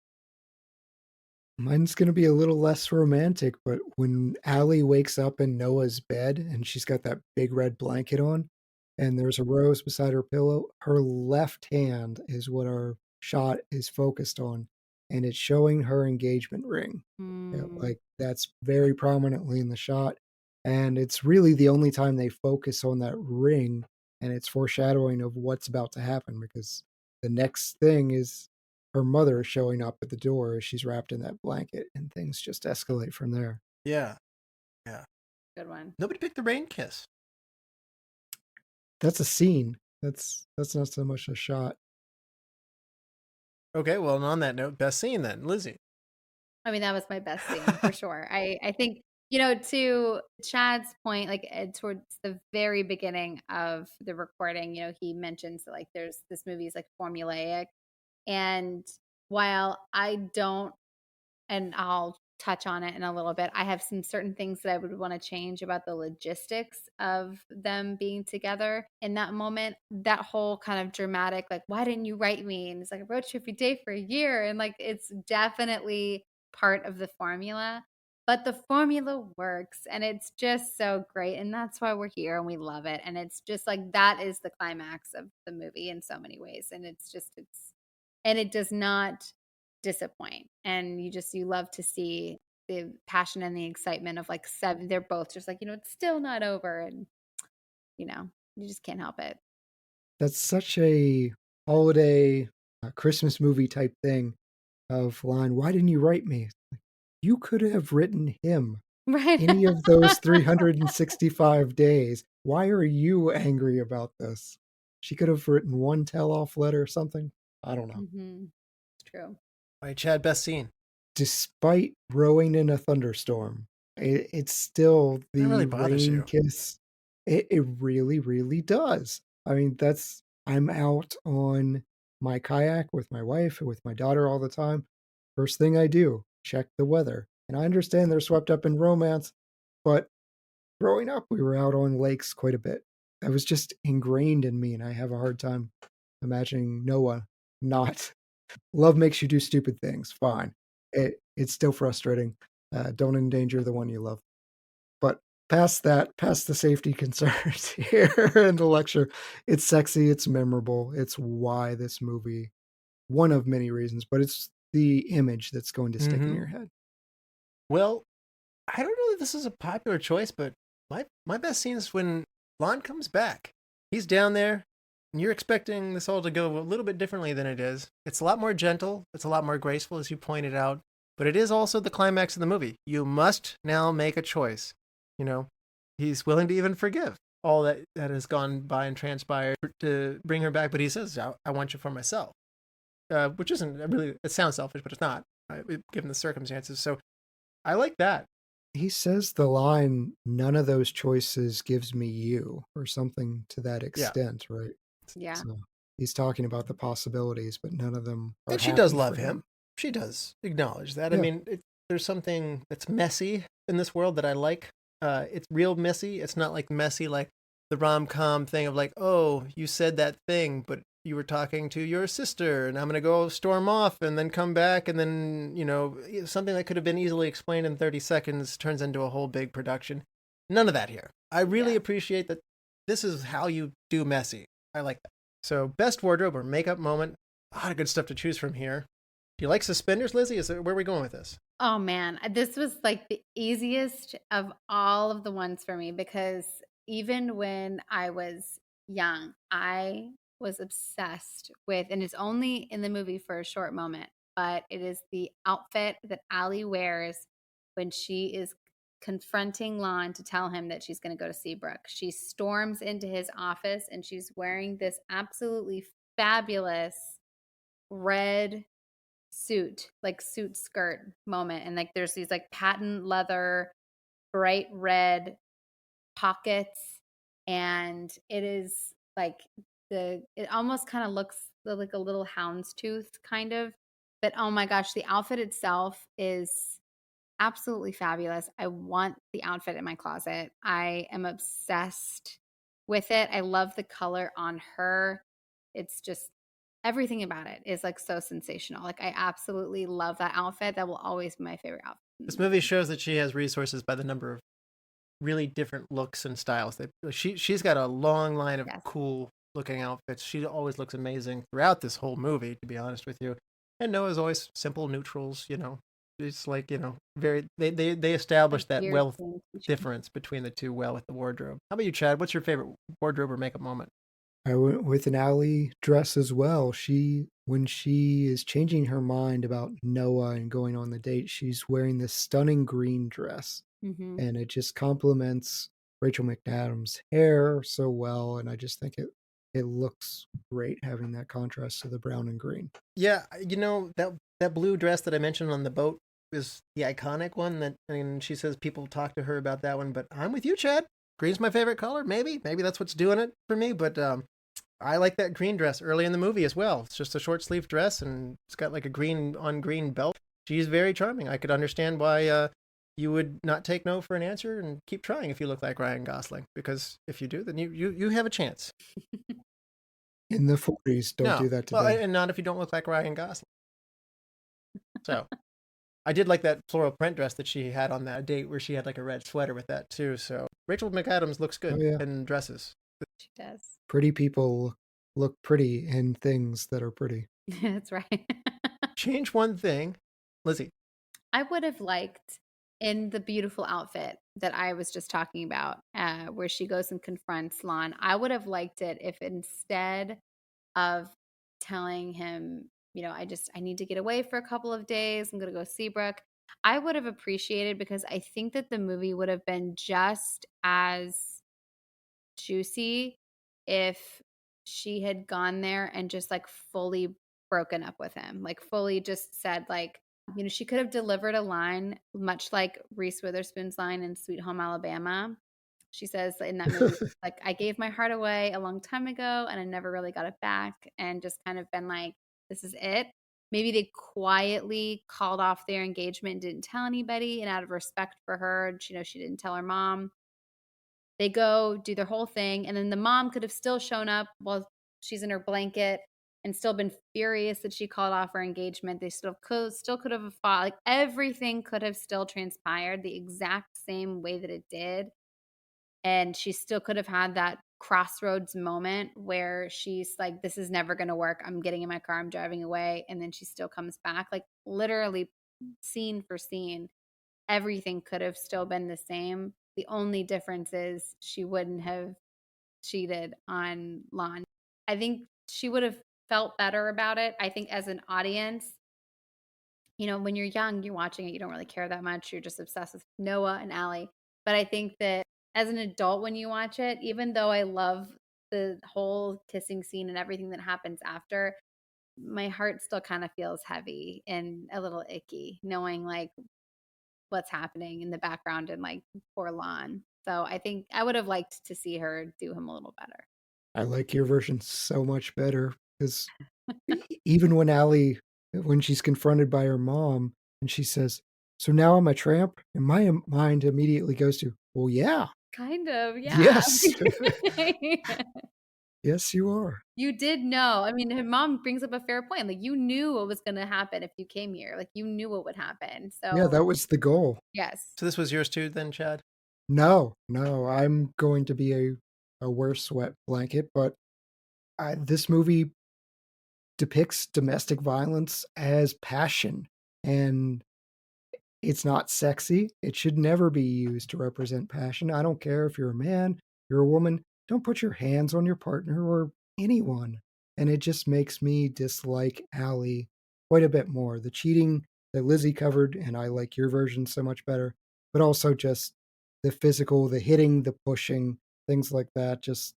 Mine's going to be a little less romantic, but when Allie wakes up in Noah's bed and she's got that big red blanket on and there's a rose beside her pillow, her left hand is what our shot is focused on, and it's showing her engagement ring. Yeah, like that's very prominently in the shot, and it's really the only time they focus on that ring, and it's foreshadowing of what's about to happen, because the next thing is her mother showing up at the door as she's wrapped in that blanket, and things just escalate from there. Yeah. Good one. Nobody picked the rain kiss. That's a scene. That's not so much a shot. Okay, well, and on that note, best scene then, Lizzie. I mean, that was my best scene for sure. I think, to Chad's point, like towards the very beginning of the recording, he mentions that like this movie is like formulaic. And while I don't, and I'll touch on it in a little bit, I have some certain things that I would want to change about the logistics of them being together in that moment. That whole kind of dramatic, like, why didn't you write me? And it's like, I wrote you every day for a year. And like, it's definitely part of the formula, but the formula works and it's just so great. And that's why we're here and we love it. And it's just like, that is the climax of the movie in so many ways. And and it does not disappoint. And you love to see the passion and the excitement of like seven. They're both just like, it's still not over. And, you just can't help it. That's such a holiday Christmas movie type thing of line, why didn't you write me? You could have written him Right. any of those 365 days. Why are you angry about this? She could have written one tell-off letter or something. I don't know. Mm-hmm. It's true. All right, Chad, best scene. Despite rowing in a thunderstorm, it's still That really the bothers rain you. kiss. It really, really does. I mean, I'm out on my kayak with my wife and with my daughter all the time. First thing I do, check the weather. And I understand they're swept up in romance, but growing up, we were out on lakes quite a bit. That was just ingrained in me, and I have a hard time imagining Noah not. Love makes you do stupid things. Fine. It's still frustrating. Don't endanger the one you love. But past that, past the safety concerns here in the lecture, it's sexy, it's memorable. It's why this movie, one of many reasons, but it's the image that's going to stick in your head. Well, I don't know that this is a popular choice, but my best scene is when Lon comes back. He's down there, and you're expecting this all to go a little bit differently than it is. It's a lot more gentle. It's a lot more graceful, as you pointed out. But it is also the climax of the movie. You must now make a choice. You know, he's willing to even forgive all that has gone by and transpired to bring her back. But he says, I want you for myself. Which isn't really, it sounds selfish, but it's not, right, given the circumstances. So I like that. He says the line, "None of those choices gives me you," or something to that extent, right? Yeah. So he's talking about the possibilities, but none of them are And she does happy love for him. She does acknowledge that. I Yeah. mean, there's something that's messy in this world that I like. It's real messy. It's not like messy like the rom-com thing of like, oh, you said that thing, but you were talking to your sister, and I'm going to go storm off and then come back, and then, you know, something that could have been easily explained in 30 seconds turns into a whole big production. None of that here. I really appreciate that this is how you do messy. I like that. So, best wardrobe or makeup moment. A lot of good stuff to choose from here. Do you like suspenders, Lizzie? Where are we going with this? Oh man, this was like the easiest of all of the ones for me because even when I was young, I was obsessed with, and it's only in the movie for a short moment, but it is the outfit that Allie wears when she is confronting Lon to tell him that she's going to go to Seabrook. She storms into his office and she's wearing this absolutely fabulous red suit, like suit skirt moment. And like there's these like patent leather, bright red pockets. And it is like it almost kind of looks like a little houndstooth kind of. But oh my gosh, the outfit itself is absolutely fabulous. I want the outfit in my closet. I am obsessed with it. I love the color on her. It's just everything about it is like so sensational. Like I absolutely love that outfit. That will always be my favorite outfit. This movie shows that she has resources by the number of really different looks and styles. She's got a long line of cool looking outfits. She always looks amazing throughout this whole movie, to be honest with you. And Noah's always simple neutrals, you know. It's like, you know, very they establish that wealth difference between the two well with the wardrobe. How about you, Chad? What's your favorite wardrobe or makeup moment? I went with an Allie dress as well. When she is changing her mind about Noah and going on the date, she's wearing this stunning green dress. Mm-hmm. And it just complements Rachel McAdams' hair so well. And I just think it looks great having that contrast to the brown and green. Yeah, you know, that blue dress that I mentioned on the boat is the iconic one and she says people talk to her about that one, but I'm with you, Chad. Green's my favorite color. Maybe that's what's doing it for me, but I like that green dress early in the movie as well. It's just a short sleeve dress and it's got like a green on green belt. She's very charming. I could understand why you would not take no for an answer and keep trying if you look like Ryan Gosling, because if you do, then you have a chance. In the 40s, don't do that today. Well, and not if you don't look like Ryan Gosling. So, I did like that floral print dress that she had on that date where she had like a red sweater with that too. So, Rachel McAdams looks good in dresses. She does. Pretty people look pretty in things that are pretty. That's right. Change one thing, Lizzie. I would have liked in the beautiful outfit that I was just talking about, where she goes and confronts Lon. I would have liked it if instead of telling him, you know, I need to get away for a couple of days. I'm going to go Seabrook. I would have appreciated, because I think that the movie would have been just as juicy if she had gone there and just like fully broken up with him, like fully just said like, she could have delivered a line much like Reese Witherspoon's line in Sweet Home Alabama. She says in that movie, like, I gave my heart away a long time ago and I never really got it back, and just kind of been like, this is it. Maybe they quietly called off their engagement and didn't tell anybody, and out of respect for her, she didn't tell her mom. They go do their whole thing, and then the mom could have still shown up while she's in her blanket and still been furious that she called off her engagement. They still could have fought. Like, everything could have still transpired the exact same way that it did. And she still could have had that crossroads moment where she's like, this is never going to work. I'm getting in my car. I'm driving away. And then she still comes back, like literally scene for scene. Everything could have still been the same. The only difference is she wouldn't have cheated on Lon. I think she would have felt better about it. I think as an audience, when you're young, you're watching it, you don't really care that much. You're just obsessed with Noah and Allie. But I think that as an adult, when you watch it, even though I love the whole kissing scene and everything that happens after, my heart still kind of feels heavy and a little icky, knowing like what's happening in the background and like poor Lon. So I think I would have liked to see her do him a little better. I like your version so much better because even when she's confronted by her mom and she says, "So now I'm a tramp," and my mind immediately goes to, "Well, yeah, Kind of, yeah. yes, yes, you are." You did know. I mean, her mom brings up a fair point. Like, you knew what was going to happen if you came here. Like, you knew what would happen. Yeah, So, that was the goal. yes. So this was yours too, then, Chad? No, I'm going to be a worse wet blanket, but this movie depicts domestic violence as passion, and it's not sexy. It should never be used to represent passion. I don't care if you're a man, you're a woman. Don't put your hands on your partner or anyone. And it just makes me dislike Allie quite a bit more. The cheating that Lizzie covered, and I like your version so much better, but also just the physical, the hitting, the pushing, things like that. Just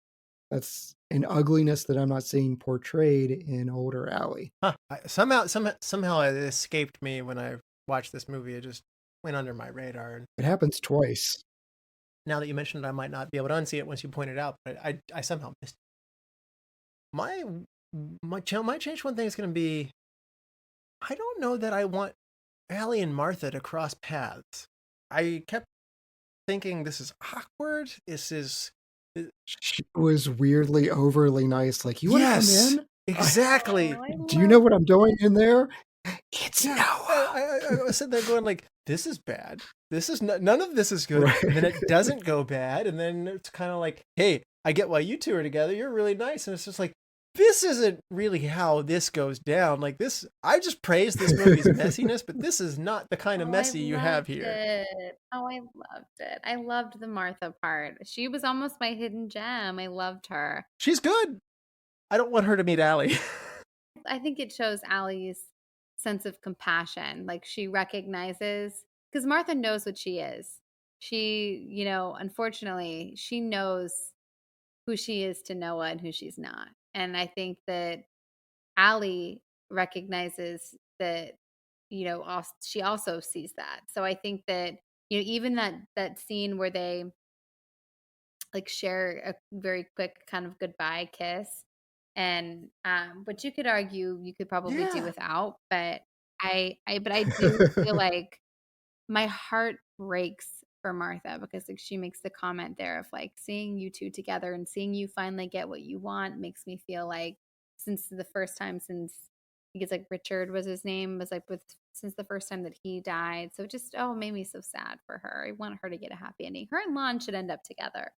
that's an ugliness that I'm not seeing portrayed in older Allie. Huh. Somehow it escaped me when I watched this movie. It just went under my radar. And It happens twice. now that you mentioned it, I might not be able to unsee it once you point it out, but I somehow missed it. My change one thing is going to be, I don't know that I want Allie and Martha to cross paths. I kept thinking this is awkward. She was weirdly overly nice. Like, you want to Yes, come in? exactly. Do you know what I'm doing in there? It's Yeah, Noah. I was sitting there going like, this is bad. This is none of this is good. Right. And then it doesn't go bad. And then it's kind of like, hey, I get why you two are together. You're really nice. And it's just like, this isn't really how this goes down. Like this, I just praised this movie's messiness, but this is not the kind of messy you have here. Oh, I loved it. I loved the Martha part. She was almost my hidden gem. I loved her. She's good. I don't want her to meet Allie. I think it shows Allie's sense of compassion. Like, she recognizes, because Martha knows what she is. She, unfortunately, she knows who she is to Noah and who she's not. And I think that Allie recognizes that, she also sees that. So I think that, even that scene where they like share a very quick kind of goodbye kiss, and which you could argue you could probably do without, but I do feel like my heart breaks for Martha, because like she makes the comment there of like, seeing you two together and seeing you finally get what you want makes me feel like, since the first time since I think it's like Richard was his name, was like since the first time that he died. So it just made me so sad for her. I want her to get a happy ending. Her and Lon should end up together.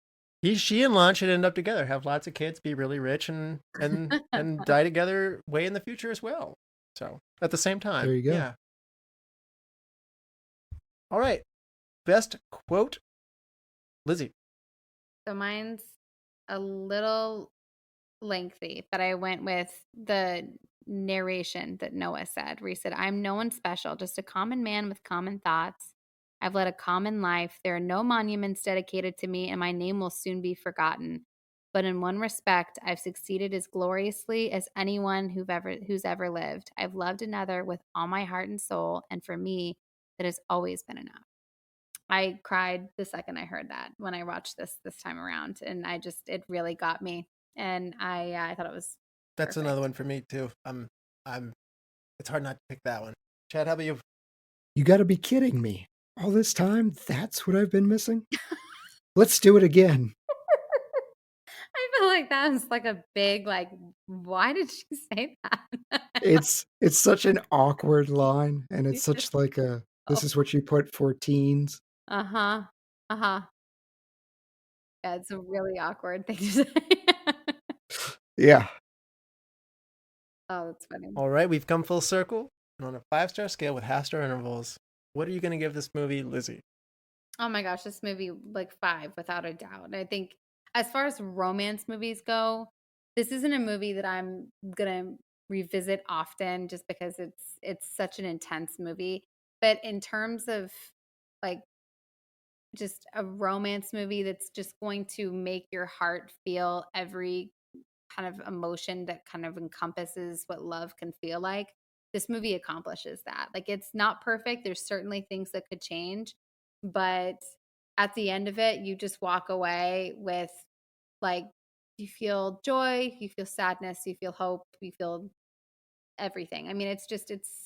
She and Lon should end up together, have lots of kids, be really rich, and die together way in the future as well. So at the same time, There you go. Yeah. All right, best quote, Lizzie. So mine's a little lengthy, but I went with the narration that Noah said, where he said, "I'm no one special, just a common man with common thoughts. I've led a common life. There are no monuments dedicated to me, and my name will soon be forgotten. but in one respect, I've succeeded as gloriously as anyone who's ever lived. I've loved another with all my heart and soul, and for me, that has always been enough. I cried the second I heard that when I watched this time around, and it really got me, and I thought it was That's perfect. another one for me too. It's hard not to pick that one. Chad, how about you? You got to be kidding me. All this time, that's what I've been missing? Let's do it again. I feel like that was like a big, like, why did she say that? It's such an awkward line, and it's You such like a, this Oh. is what you put for teens. Uh-huh. Uh-huh. Yeah, it's a really awkward thing to say. Yeah. Oh, that's funny. All right, we've come full circle. And on a 5-star scale with half-star intervals, what are you going to give this movie, Lizzy? Oh my gosh, this movie, like 5, without a doubt. I think as far as romance movies go, this isn't a movie that I'm gonna revisit often just because it's such an intense movie. But in terms of like just a romance movie that's just going to make your heart feel every kind of emotion that kind of encompasses what love can feel like. This movie accomplishes that. Like, it's not perfect. There's certainly things that could change, but at the end of it, you just walk away with like, you feel joy, you feel sadness, you feel hope, you feel everything. I mean, it's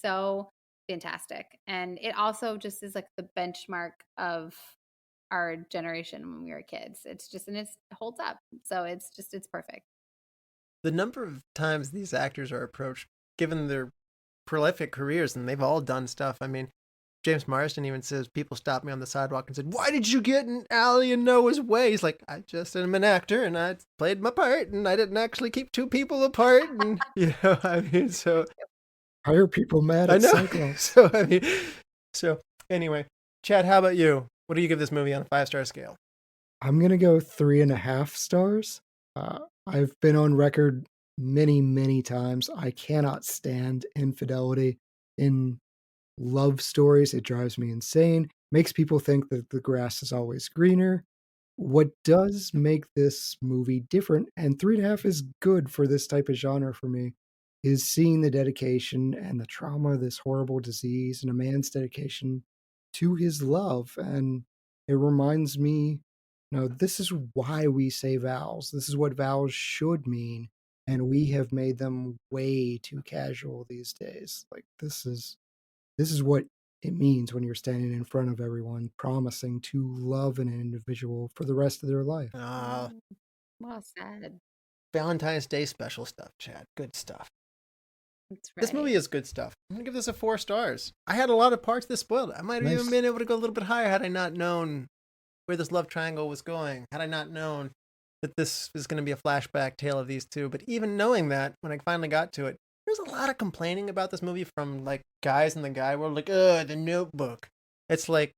so fantastic. And it also just is like the benchmark of our generation when we were kids. It holds up. So it's perfect. The number of times these actors are approached, given their prolific careers, and they've all done stuff. I mean, James Marsden even says people stopped me on the sidewalk and said, "Why did you get in Allie and Noah's way?" He's like, "I just am an actor, and I played my part, and I didn't actually keep two people apart." And I mean, so Why are people mad I at know. Cyclops? So anyway, Chad, how about you? What do you give this movie on a 5-star scale? I'm going to go 3.5 stars. I've been on record many, many times. I cannot stand infidelity in love stories. It drives me insane. Makes people think that the grass is always greener. What does make this movie different, and 3.5 is good for this type of genre for me, is seeing the dedication and the trauma of this horrible disease and a man's dedication to his love. And it reminds me, this is why we say vows. This is what vows should mean. And we have made them way too casual these days. Like, this is what it means when you're standing in front of everyone promising to love an individual for the rest of their life. Well said. Valentine's Day special stuff, Chad. Good stuff. That's right. This movie is good stuff. I'm going to give this a 4 stars. I had a lot of parts that spoiled it. I might have even been able to go a little bit higher had I not known where this love triangle was going. Had I not known that this was going to be a flashback tale of these two. But even knowing that, when I finally got to it, there's a lot of complaining about this movie from like guys in the guy world, like, the Notebook. It's like,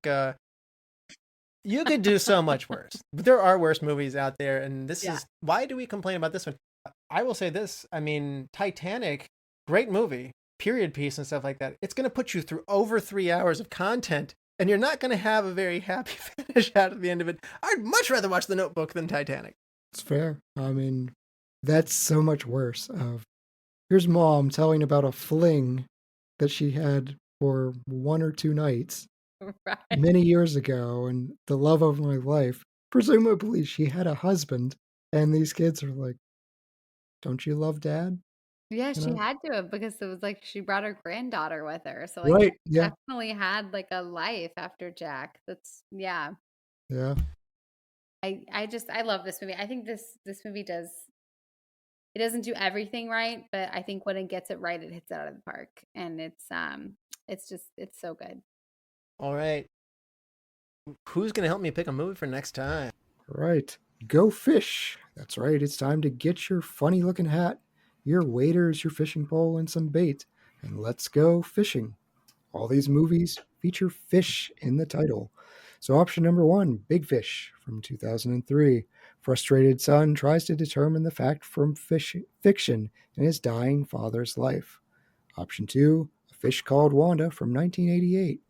you could do so much worse. But there are worse movies out there, and this is, why do we complain about this one? I will say this, I mean, Titanic, great movie, period piece and stuff like that. It's going to put you through over 3 hours of content, and you're not going to have a very happy finish out at the end of it. I'd much rather watch The Notebook than Titanic. It's fair. I mean, that's so much worse. Here's mom telling about a fling that she had for 1 or 2 nights many years ago, and the love of my life. Presumably she had a husband, and these kids are like, don't you love dad? Yeah, she had to have, because it was like she brought her granddaughter with her. So like, Right, she yeah. definitely had like a life after Jack. That's Yeah. I love this movie. I think this movie doesn't do everything right, but I think when it gets it right, it hits it out of the park. And it's so good. All right. Who's going to help me pick a movie for next time? Right. Go fish. That's right. It's time to get your funny looking hat, your waders, your fishing pole, and some bait, and let's go fishing. All these movies feature fish in the title. So option number 1, Big Fish from 2003. Frustrated son tries to determine the fact from fiction in his dying father's life. Option 2, A Fish Called Wanda from 1988.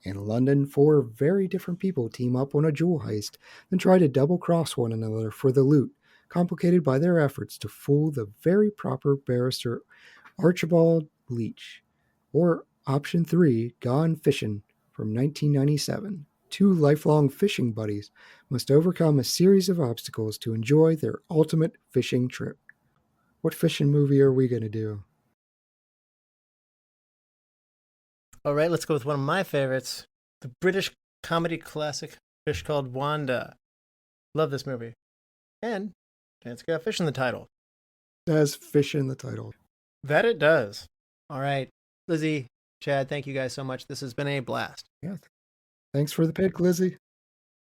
In London, 4 very different people team up on a jewel heist, then try to double-cross one another for the loot, complicated by their efforts to fool the very proper barrister Archibald Leach. Or option 3, Gone Fishin' from 1997. Two lifelong fishing buddies must overcome a series of obstacles to enjoy their ultimate fishing trip. What fishing movie are we going to do? All right, let's go with one of my favorites, the British comedy classic Fish Called Wanda. Love this movie. And it's got fish in the title. It has fish in the title. That it does. All right, Lizzy, Chad, thank you guys so much. This has been a blast. Yeah. Thanks for the pick, Lizzy.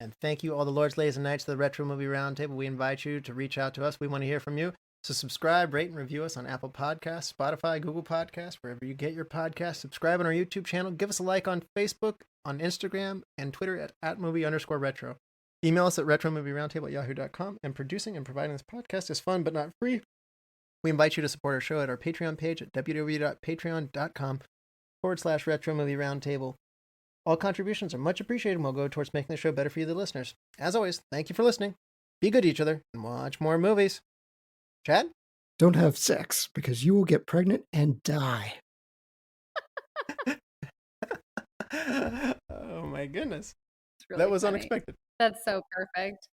And thank you, all the lords, ladies, and knights of the Retro Movie Roundtable. We invite you to reach out to us. We want to hear from you. So subscribe, rate, and review us on Apple Podcasts, Spotify, Google Podcasts, wherever you get your podcasts. Subscribe on our YouTube channel. Give us a like on Facebook, on Instagram, and Twitter at @movie_retro. Email us at retromovieroundtable@yahoo.com. And producing and providing this podcast is fun but not free. We invite you to support our show at our Patreon page at www.patreon.com/retromovieroundtable. All contributions are much appreciated and will go towards making the show better for you, the listeners. As always, thank you for listening. Be good to each other and watch more movies. Chad? Don't have sex because you will get pregnant and die. Oh my goodness. It's really That was funny. unexpected. That's so perfect.